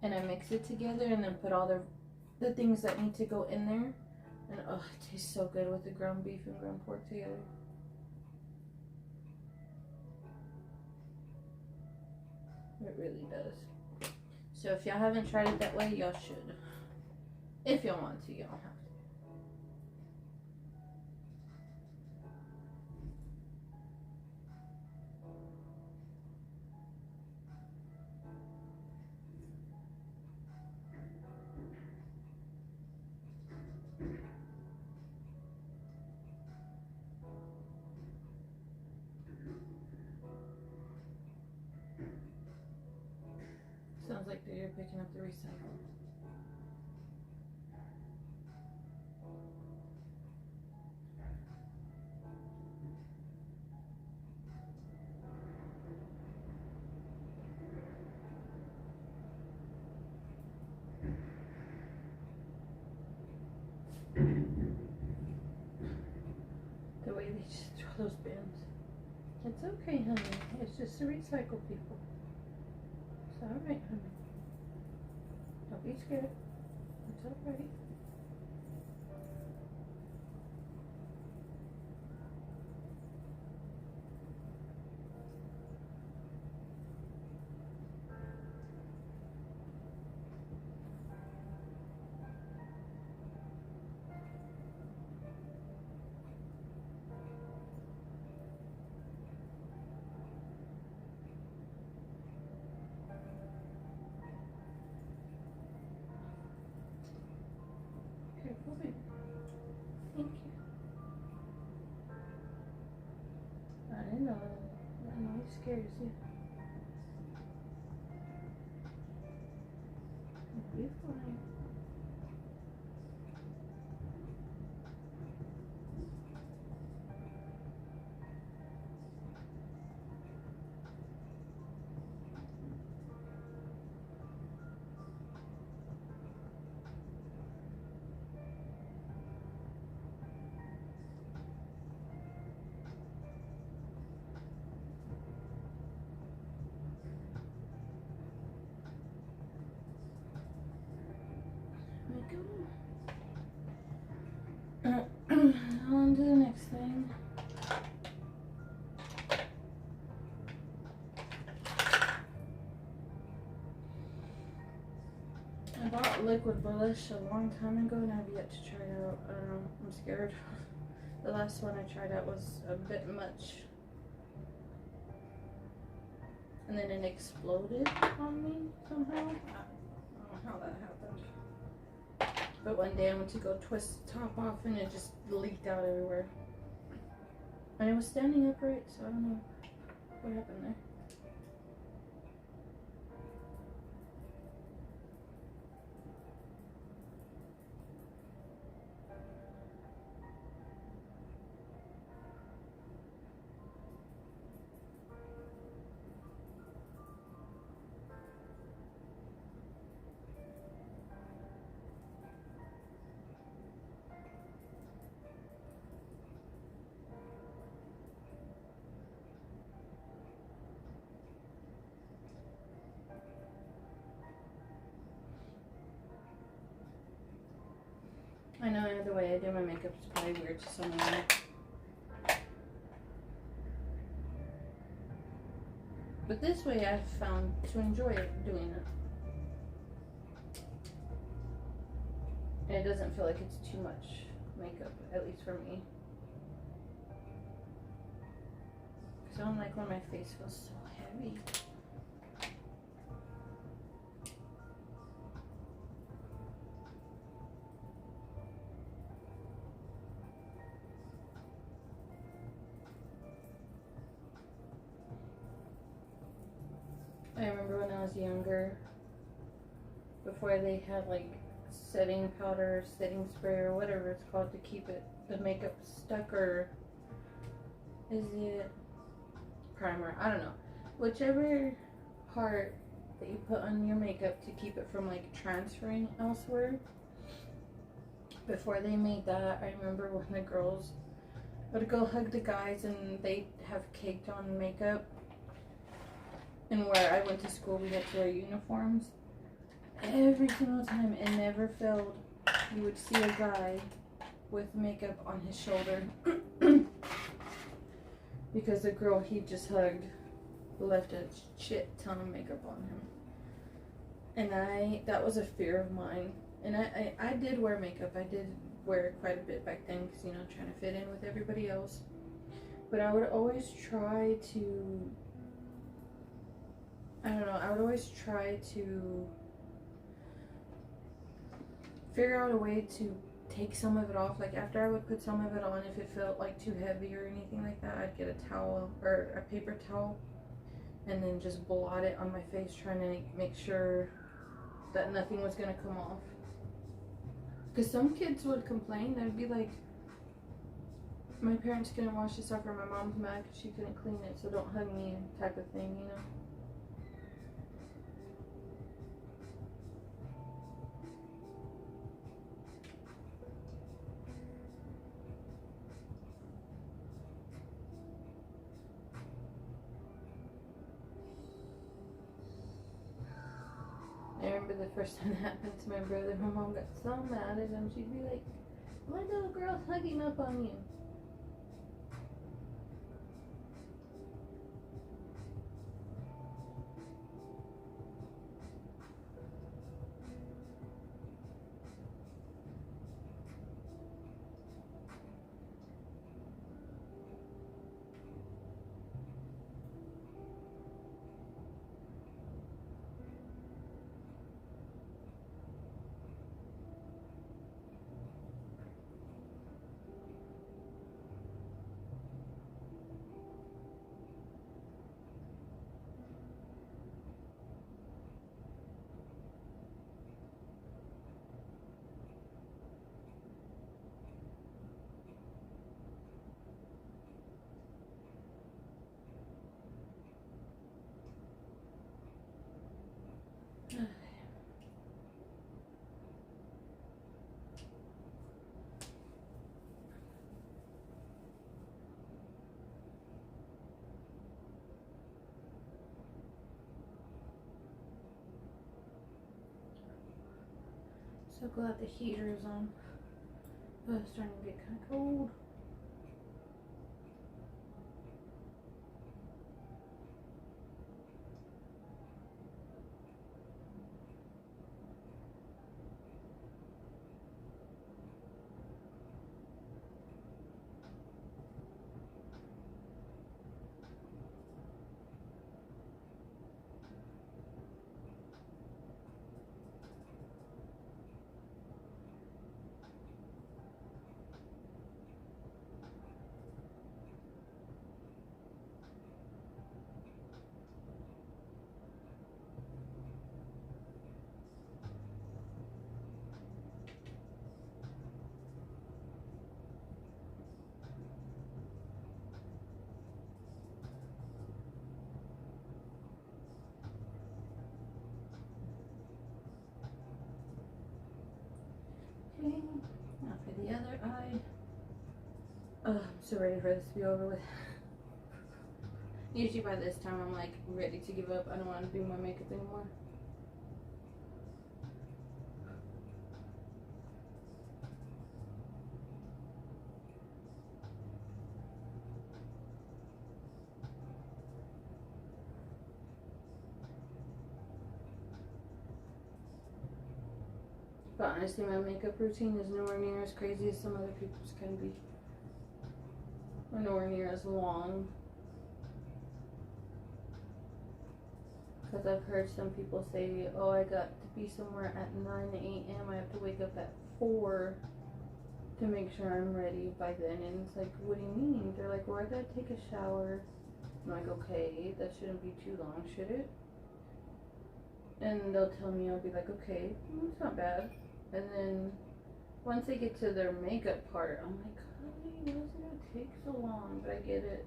and I mix it together and then put all the things that need to go in there. And oh, it tastes so good with the ground beef and ground pork together. It really does. So if y'all haven't tried it that way, y'all should. If y'all want to, y'all don't have to. Sounds like they're picking up the recycle. those bins. It's okay, honey. It's just to recycle people. It's alright, honey. Don't be scared. It's alright. Careful, baby. Thank you. I know. I know it scares you. You'll be fine. On to the next thing. I bought liquid blush a long time ago and I've yet to try it out. I don't know, I'm scared. The last one I tried out was a bit much. And then it exploded on me somehow. I don't know how that happened. But one day I went to go twist the top off and it just leaked out everywhere. And it was standing upright, so I don't know what happened there. I know the way I do my makeup is probably weird to someone. But this way I've found to enjoy doing it. And it doesn't feel like it's too much makeup, at least for me. Because I don't like when my face feels so heavy. I remember when I was younger, before they had like setting powder, setting spray, or whatever it's called to keep it, the makeup stuck, or is it primer? I don't know. Whichever part that you put on your makeup to keep it from like transferring elsewhere. Before they made that, I remember when the girls would go hug the guys and they'd have caked on makeup. And where I went to school, we had to wear uniforms. Every single time, it never failed. You would see a guy with makeup on his shoulder. Because the girl he just hugged left a shit ton of makeup on him. And that was a fear of mine. And I did wear makeup. I did wear it quite a bit back then because, you know, trying to fit in with everybody else. But I would always try to, I don't know, I would always try to figure out a way to take some of it off. Like after I would put some of it on, if it felt like too heavy or anything like that, I'd get a towel or a paper towel and then just blot it on my face, trying to make sure that nothing was going to come off. Because some kids would complain. They'd be like, my parents couldn't wash this off, or my mom's mad because she couldn't clean it, so don't hug me, type of thing, you know. remember the first time that happened to my brother. My mom got so mad at him. She'd be like, "My little girl's hugging up on you." So glad the heater is on. Oh, it's starting to get kind of cold. Okay, now for the other eye. Oh, I'm so ready for this to be over with. Usually by this time I'm like ready to give up. I don't want to do my makeup anymore. But honestly, my makeup routine is nowhere near as crazy as some other people's can be. Or nowhere near as long. Because I've heard some people say, oh, I got to be somewhere at 9 a.m. I have to wake up at 4 to make sure I'm ready by then. And it's like, what do you mean? They're like, well, I gotta take a shower. I'm like, okay, that shouldn't be too long, should it? And they'll tell me, I'll be like, okay, it's not bad. And then once they get to their makeup part, I'm like, honey, why does it gonna take so long? But I get it.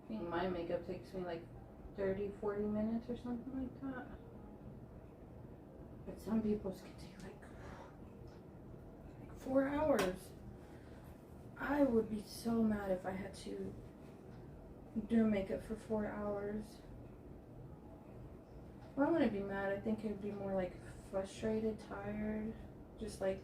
I think my makeup takes me like 30-40 minutes or something like that. But some people's can take like 4 hours. I would be so mad if I had to do makeup for 4 hours. Well, I wouldn't be mad. I think I'd be more like frustrated, tired. Just like,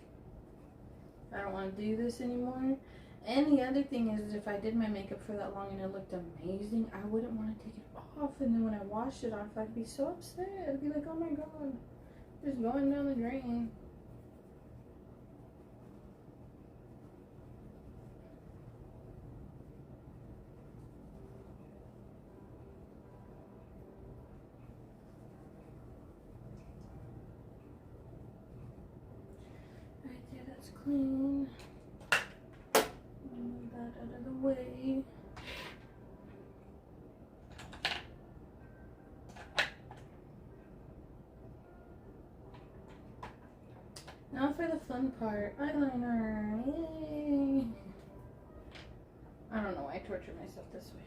I don't want to do this anymore. And the other thing is, if I did my makeup for that long and it looked amazing, I wouldn't want to take it off. And then when I washed it off, I'd be so upset. I'd be like, oh my god, it's going down the drain. Right there, that's clean. Move that out of the way. Now for the fun part, eyeliner. Yay! I don't know why I torture myself this way.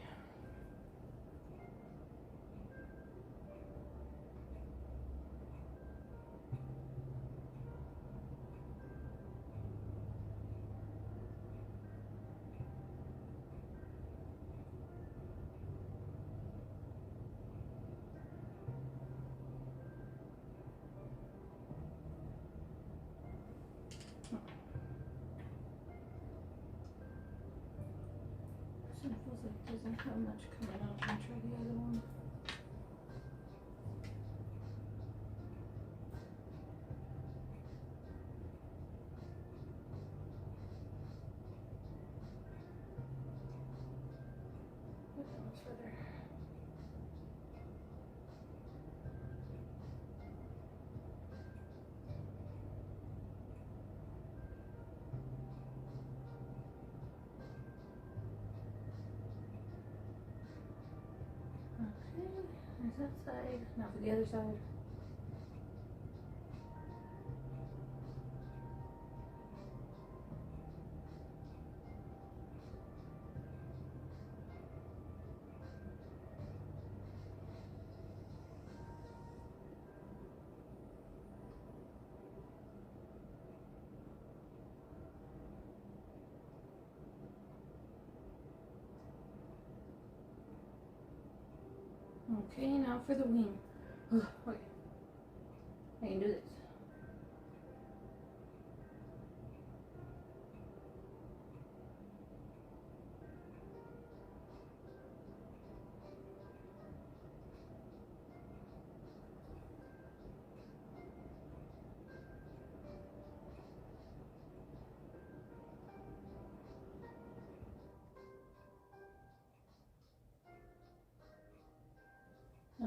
one feels like it doesn't have much coming out. I'll try the other one. That one's further. Okay, there's that side. Now for the other side. Okay, now for the wing. Okay, I can do this.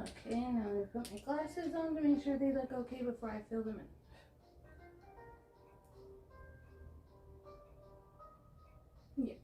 Okay, now I'm gonna put my glasses on to make sure they look okay before I fill them in. Yeah.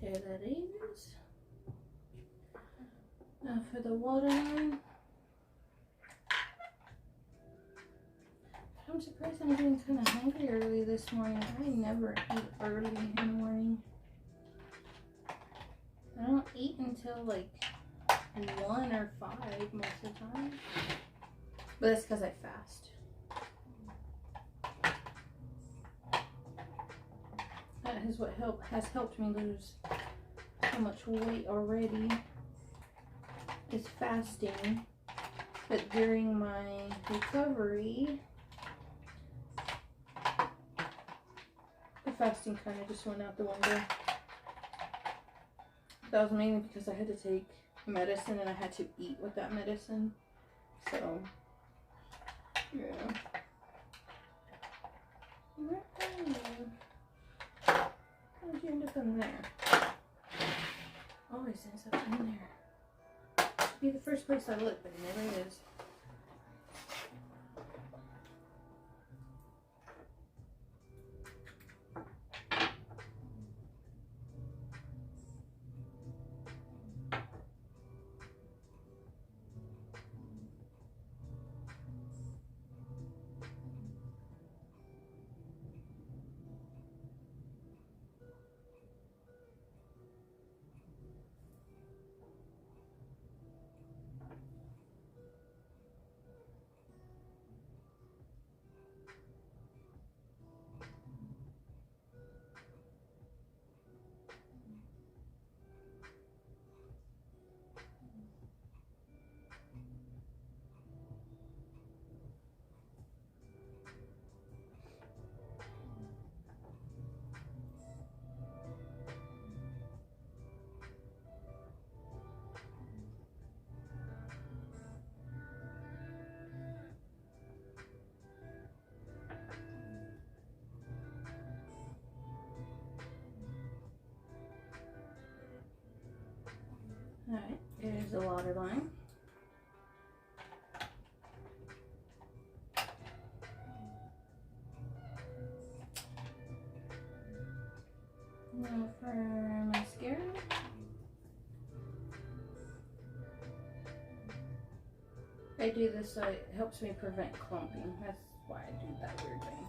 There that is. Now for the waterline. I'm surprised I'm getting kind of hungry early this morning. I never eat early in the morning. I don't eat until like 1 or 5 most of the time. But that's because I fast. That is what has helped me lose so much weight already, is fasting. But during my recovery, the fasting kind of just went out the window. That was mainly because I had to take medicine and I had to eat with that medicine. So, yeah. Where are you? How'd you end up in there? Always ends up in there. Should be the first place I look, but it never is. Alright, there's the water line. Now for mascara. I do this so it helps me prevent clumping. That's why I do that weird thing.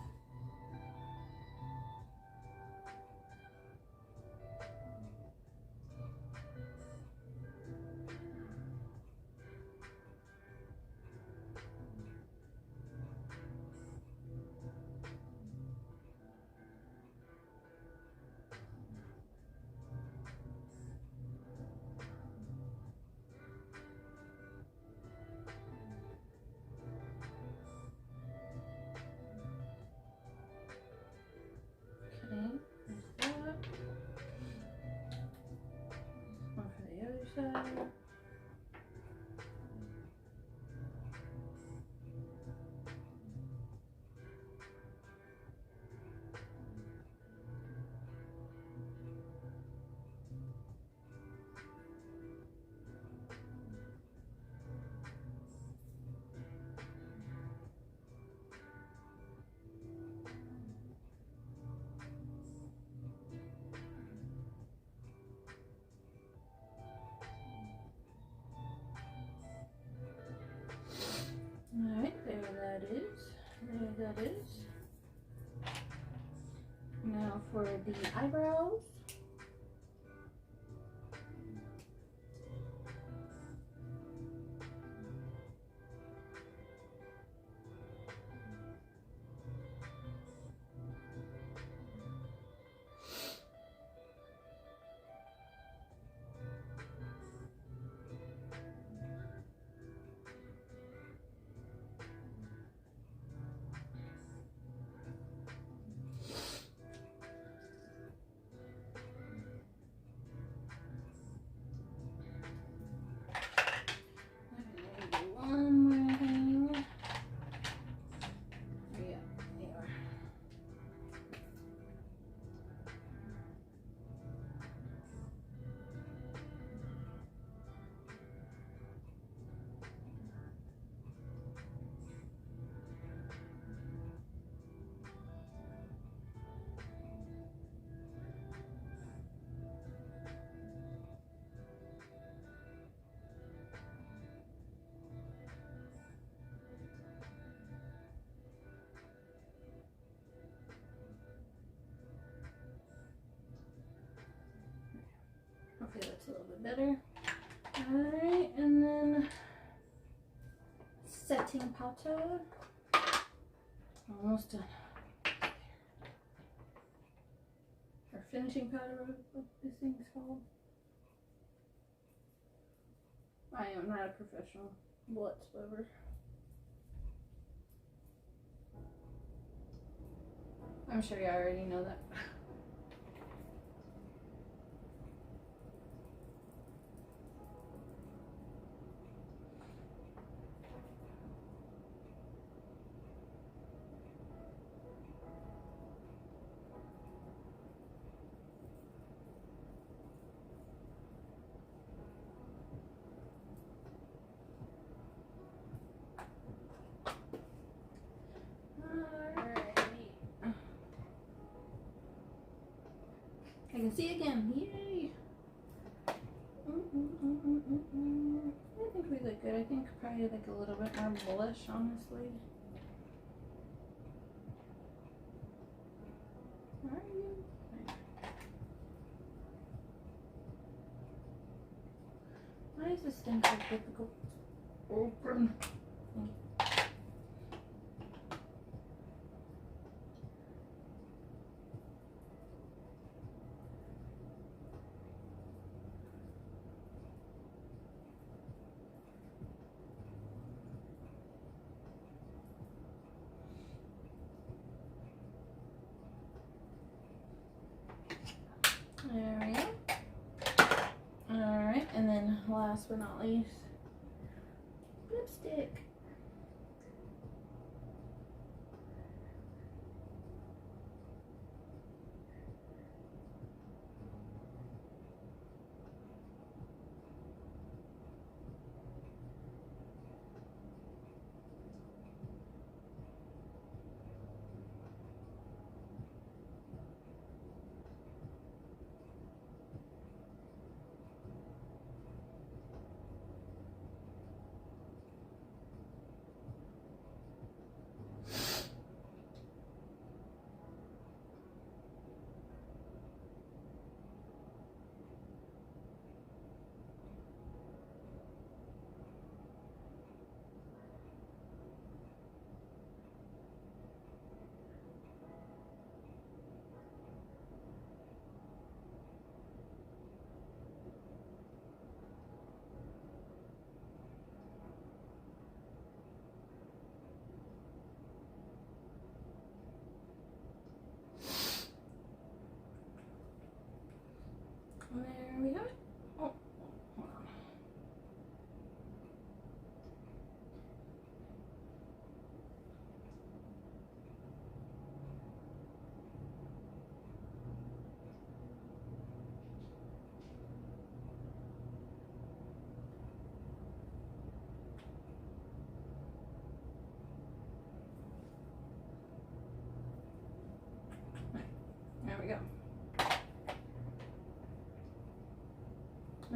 Okay, there's that. One for the other side. Alright, there that is. There that is. Now for the eyebrows. Hopefully that's a little bit better. Alright, and then setting powder. Almost done. Or finishing powder, what this thing's called. I am not a professional whatsoever. I'm sure you already know that. I can see again. Yay! I think we look good. I think probably like a little bit more blush, honestly. Why is this thing so difficult to open? There we go. Alright, and then last but not least, lipstick.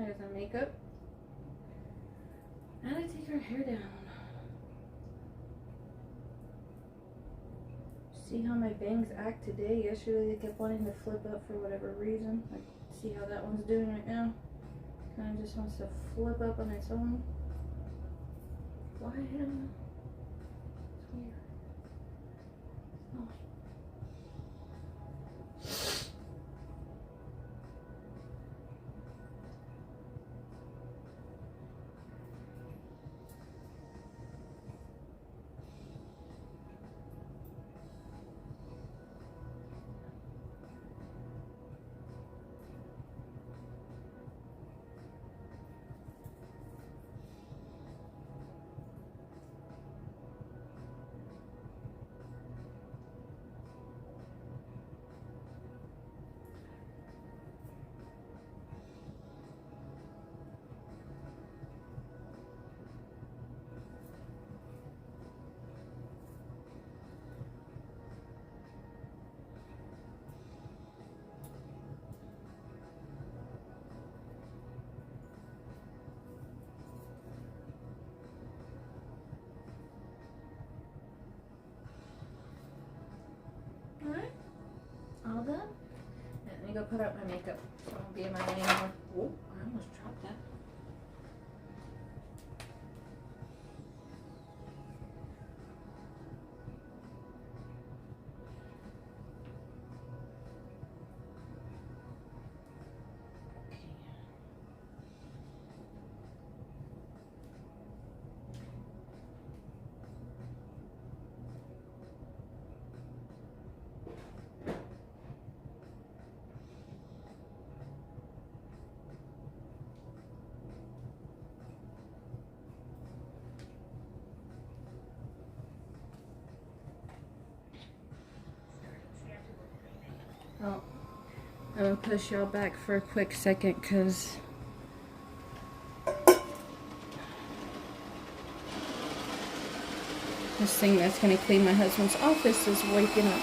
I got some makeup. Now I take her hair down. See how my bangs act today. Yesterday they kept wanting to flip up for whatever reason. Like, see how that one's doing right now? Kind of just wants to flip up on its own. Why? I don't know. It's weird. Oh. Alright, all done. Let me go put up my makeup so I won't be in my way anymore. Oh, I almost dropped that. Oh, I'm gonna push y'all back for a quick second because this thing that's gonna clean my husband's office is waking up.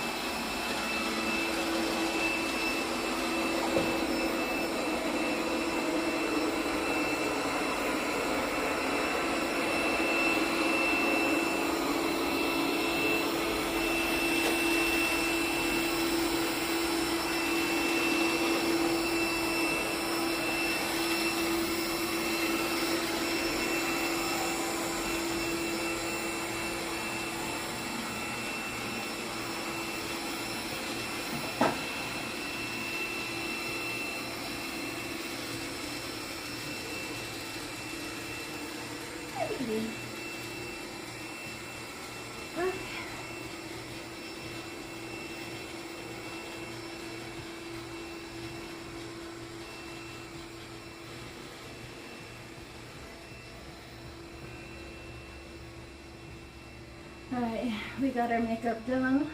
Alright, we got our makeup done.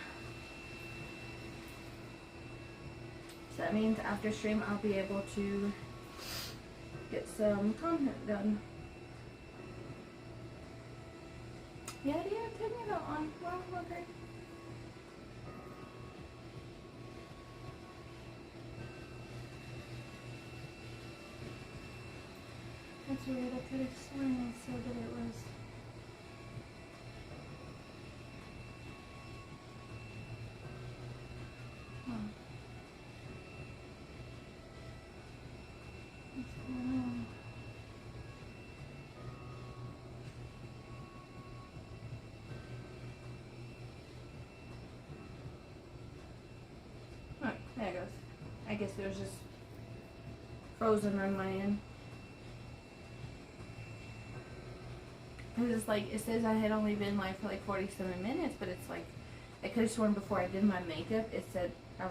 So that means after stream I'll be able to get some content done. Yeah, turn it on. Well, okay. That's weird, I could have sworn I said that it was. Huh. What's going on? Alright, there it goes. I guess it was just frozen on my end. It's like, it says I had only been live for like 47 minutes, but it's like, I could have sworn before I did my makeup, it said I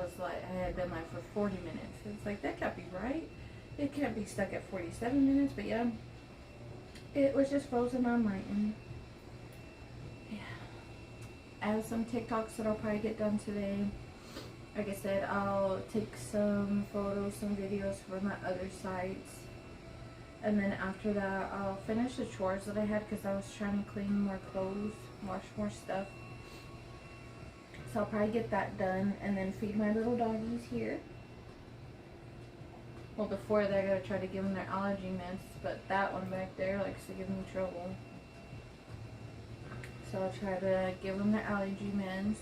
had been live for 40 minutes. It's like, that can't be right. It can't be stuck at 47 minutes, but yeah. It was just frozen on my end. Yeah. I have some TikToks that I'll probably get done today. Like I said, I'll take some photos, some videos for my other sites. And then after that, I'll finish the chores that I had because I was trying to clean more clothes, wash more stuff. So I'll probably get that done and then feed my little doggies here. Well, before that, I gotta try to give them their allergy meds, but that one back there likes to give me trouble. So I'll try to give them their allergy meds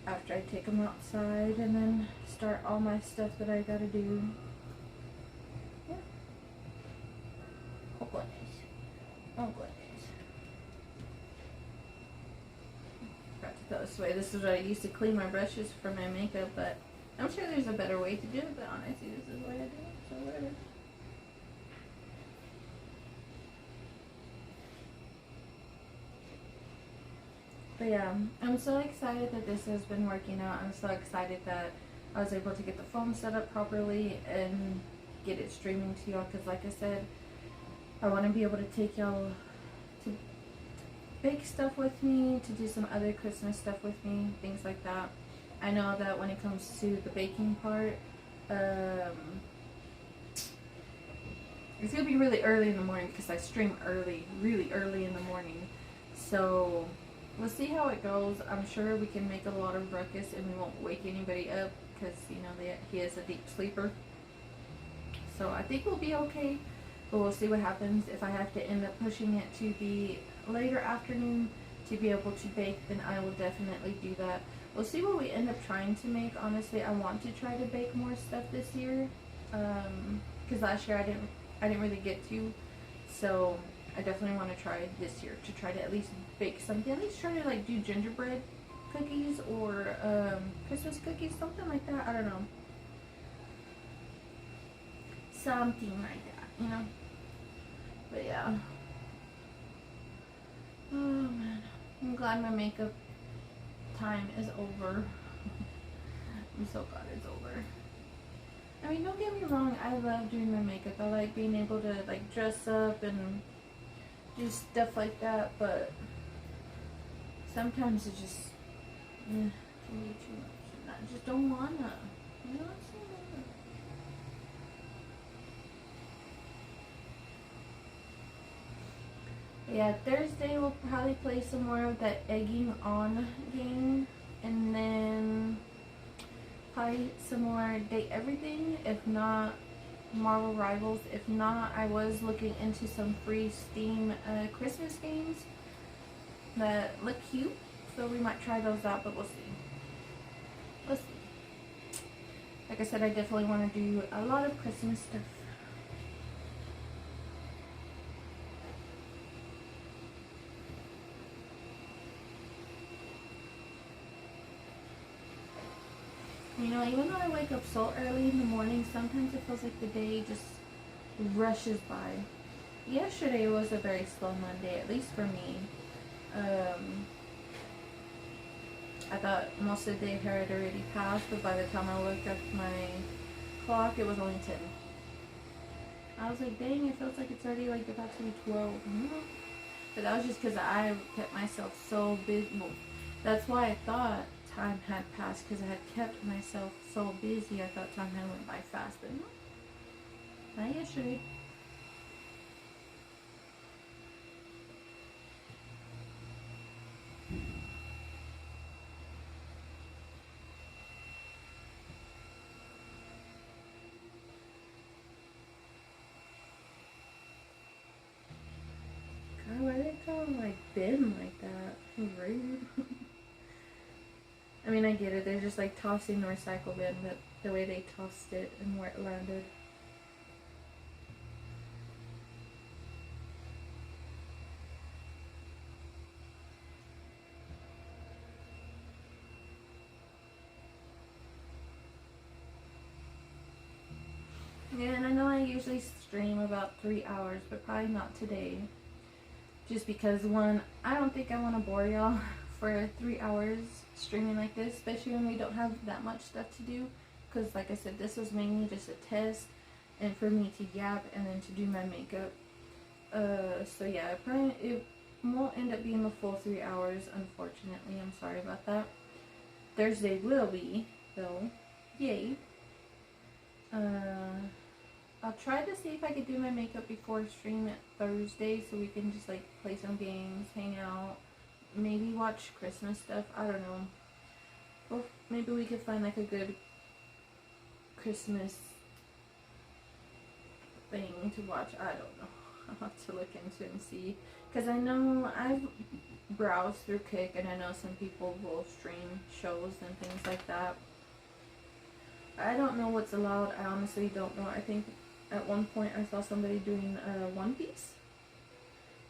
after I take them outside, and then start all my stuff that I gotta do. Yeah. Oh goodness. Oh goodness. Forgot to throw this away. This is what I used to clean my brushes for my makeup, but I'm sure there's a better way to do it, but honestly, this is the way I do it, so whatever. But yeah, I'm so excited that this has been working out. I'm so excited that I was able to get the phone set up properly and get it streaming to y'all, because like I said, I want to be able to take y'all to bake stuff with me, to do some other Christmas stuff with me, things like that. I know that when it comes to the baking part, it's going to be really early in the morning because I stream early, really early in the morning. So we'll see how it goes. I'm sure we can make a lot of ruckus and we won't wake anybody up because, you know, he is a deep sleeper. So I think we'll be okay, but we'll see what happens. If I have to end up pushing it to the later afternoon to be able to bake, then I will definitely do that. We'll see what we end up trying to make. Honestly, I want to try to bake more stuff this year, because last year I didn't really get to. So I definitely want to try this year to try to at least bake something. At least try to like do gingerbread cookies or Christmas cookies, something like that. I don't know. Something like that, you know? But yeah. Oh man. I'm glad my makeup time is over. I'm so glad it's over. I mean, don't get me wrong, I love doing my makeup. I like being able to like dress up and do stuff like that, but sometimes it just can be too much. And I just don't wanna. You know what I'm saying? Yeah, Thursday we'll probably play some more of that egging on game, and then probably some more Date Everything, if not Marvel Rivals. If not, I was looking into some free Steam Christmas games that look cute, so we might try those out, but we'll see. We'll see. Like I said, I definitely want to do a lot of Christmas stuff. You know, even though I wake up so early in the morning, sometimes it feels like the day just rushes by. Yesterday was a very slow Monday, at least for me. I thought most of the day had already passed, but by the time I looked at my clock, it was only 10. I was like, dang, it feels like it's already like about to be 12. But that was just because I kept myself so busy. Well, that's why I thought time had passed, because I had kept myself so busy. I thought time had went by fast, but no, not yesterday. God, why they call him like Ben like that? Rude. I mean, I get it. They're just like tossing the recycle bin, but the way they tossed it and where it landed. Yeah, and I know I usually stream about 3 hours, but probably not today. Just because, one, I don't think I want to bore y'all for 3 hours streaming like this, especially when we don't have that much stuff to do. Because, like I said, this was mainly just a test and for me to yap and then to do my makeup. So yeah, it won't end up being the full 3 hours, unfortunately. I'm sorry about that. Thursday will be, though. Yay. I'll try to see if I could do my makeup before stream it Thursday, so we can just like play some games, hang out, maybe watch Christmas stuff. I don't know. Or maybe we could find like a good Christmas thing to watch. I don't know. I'll have to look into it and see. Because I know I've browsed through Kick, and I know some people will stream shows and things like that. I don't know what's allowed. I honestly don't know. I think at one point I saw somebody doing One Piece.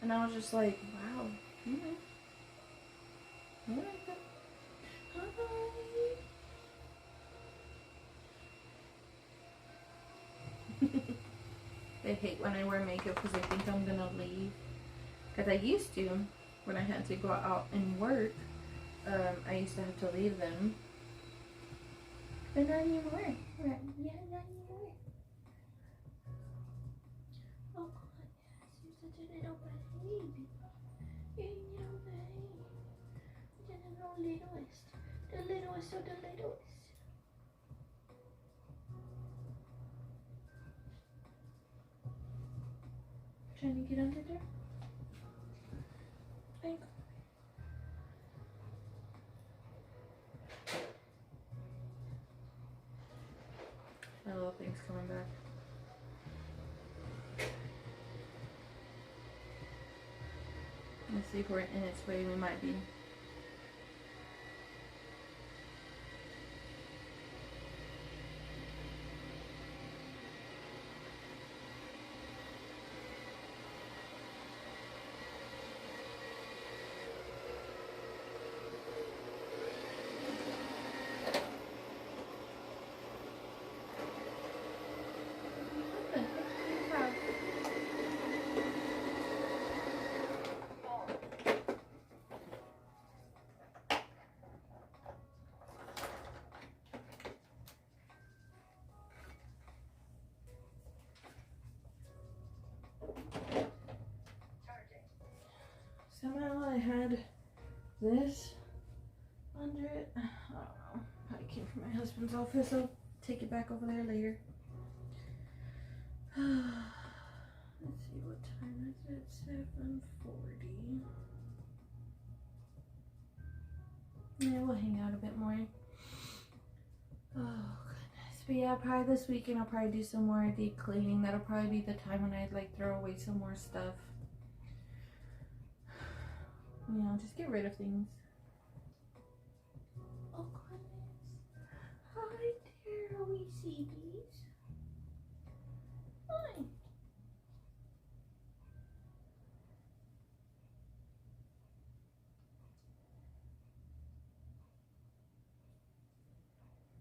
And I was just like, wow. Alright. Alright then. Hi. They hate when I wear makeup because they think I'm gonna leave. Because I used to, when I had to go out and work, I used to have to leave them. But not anymore. Yeah, not anymore. Oh God, you're such a little baby. You're a little baby. You're the littlest. The littlest of the littlest. Trying to get under there? Thank you. That little thing's coming back. Let's see if we're in its way. We might be. Somehow I had this under it. I don't know. Probably came from my husband's office. I'll take it back over there later. Let's see, what time is it? 7:40. Yeah, we'll hang out a bit more. Oh goodness. But yeah, probably this weekend I'll probably do some more deep cleaning. That'll probably be the time when I'd like throw away some more stuff. You know, just get rid of things. Oh goodness. Hi there, wee seabees. Hi.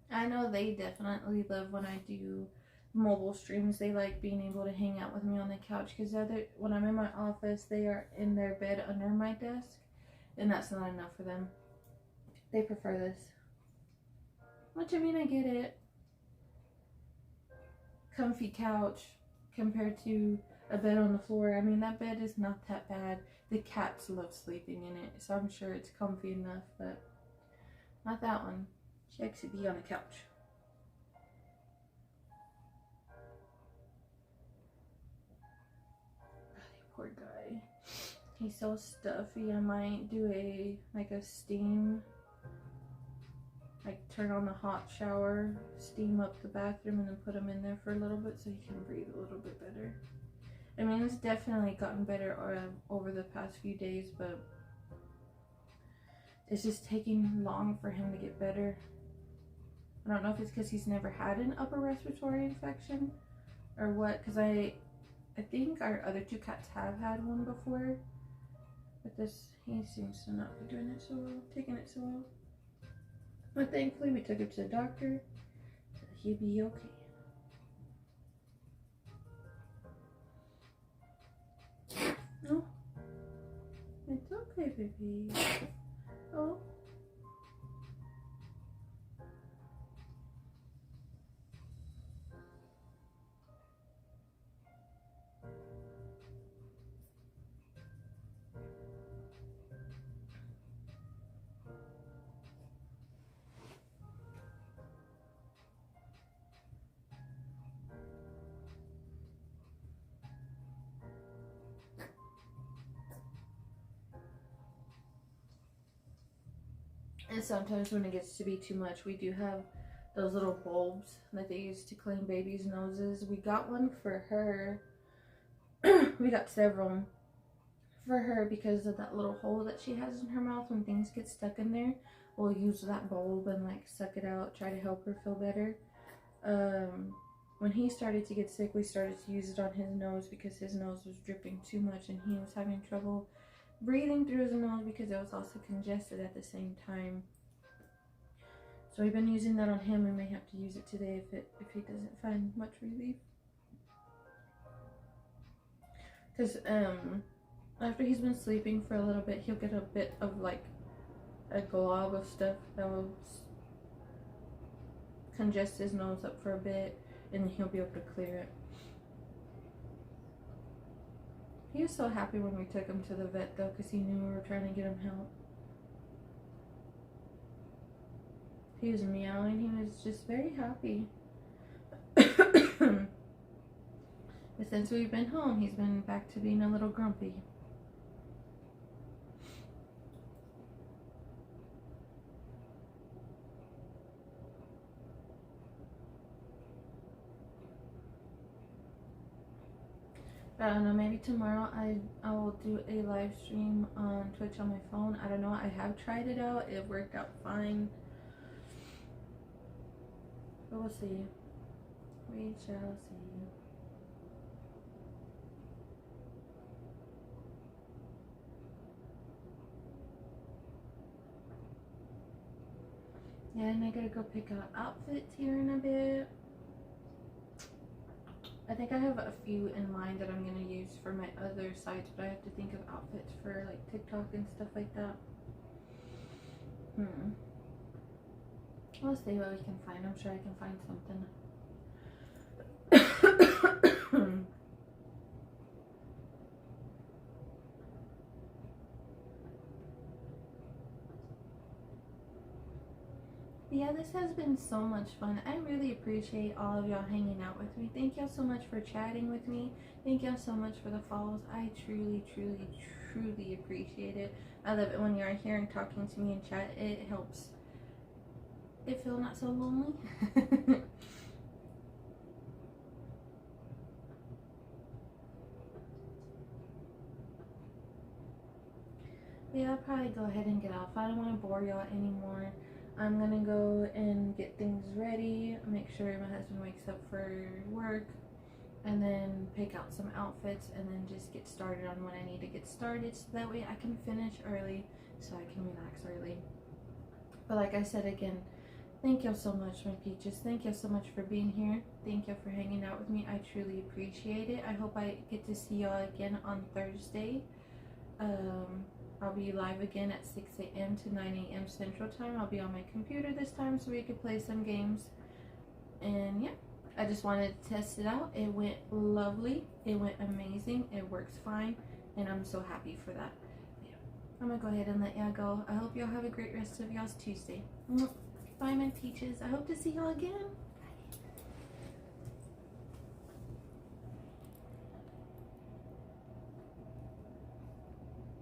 I know they definitely love when I do mobile streams. They like being able to hang out with me on the couch because when I'm in my office, they are in their bed under my desk, and that's not enough for them. They prefer this. Which, I mean, I get it. Comfy couch compared to a bed on the floor. I mean, that bed is not that bad. The cats love sleeping in it, so I'm sure it's comfy enough, but not that one. She likes to be on the couch. Poor guy. He's so stuffy. I might do a steam, like turn on the hot shower, steam up the bathroom, and then put him in there for a little bit so he can breathe a little bit better. I mean, it's definitely gotten better over the past few days, but it's just taking long for him to get better. I don't know if it's because he's never had an upper respiratory infection or what, because I think our other two cats have had one before, but he seems to not be doing it so well, taking it so well. But thankfully we took him to the doctor, so he'll be okay. Oh, it's okay, baby. Oh. And sometimes when it gets to be too much, we do have those little bulbs that they use to clean babies' noses. We got one for her. We got several for her because of that little hole that she has in her mouth. When things get stuck in there, we'll use that bulb and like suck it out, try to help her feel better. When he started to get sick, we started to use it on his nose because his nose was dripping too much and he was having trouble breathing through his nose because it was also congested at the same time. So we've been using that on him. We may have to use it today if he doesn't find much relief. Because after he's been sleeping for a little bit, he'll get a bit of like a glob of stuff that will congest his nose up for a bit, and then he'll be able to clear it. He was so happy when we took him to the vet though, because he knew we were trying to get him help. He was meowing. He was just very happy. But since we've been home, he's been back to being a little grumpy. But I don't know, maybe tomorrow I will do a live stream on Twitch on my phone. I don't know. I have tried it out. It worked out fine. But we'll see. We shall see. Yeah, and I gotta go pick out outfits here in a bit. I think I have a few in mind that I'm gonna use for my other sites, but I have to think of outfits for like TikTok and stuff like that. We'll see what we can find. I'm sure I can find something. Yeah, this has been so much fun. I really appreciate all of y'all hanging out with me. Thank y'all so much for chatting with me. Thank y'all so much for the follows. I truly, truly, truly appreciate it. I love it when you're here and talking to me in chat. It helps it feel not so lonely. Yeah, I'll probably go ahead and get off. I don't want to bore y'all anymore. I'm gonna go and get things ready, make sure my husband wakes up for work, and then pick out some outfits, and then just get started on what I need to get started, so that way I can finish early, so I can relax early. But like I said again, thank y'all so much, my peaches. Thank y'all so much for being here. Thank y'all for hanging out with me. I truly appreciate it. I hope I get to see y'all again on Thursday. I'll be live again at 6 a.m. to 9 a.m. Central Time. I'll be on my computer this time so we could play some games. And yeah, I just wanted to test it out. It went lovely. It went amazing. It works fine. And I'm so happy for that. Yeah, I'm going to go ahead and let y'all go. I hope y'all have a great rest of y'all's Tuesday. Bye, my peaches. I hope to see y'all again.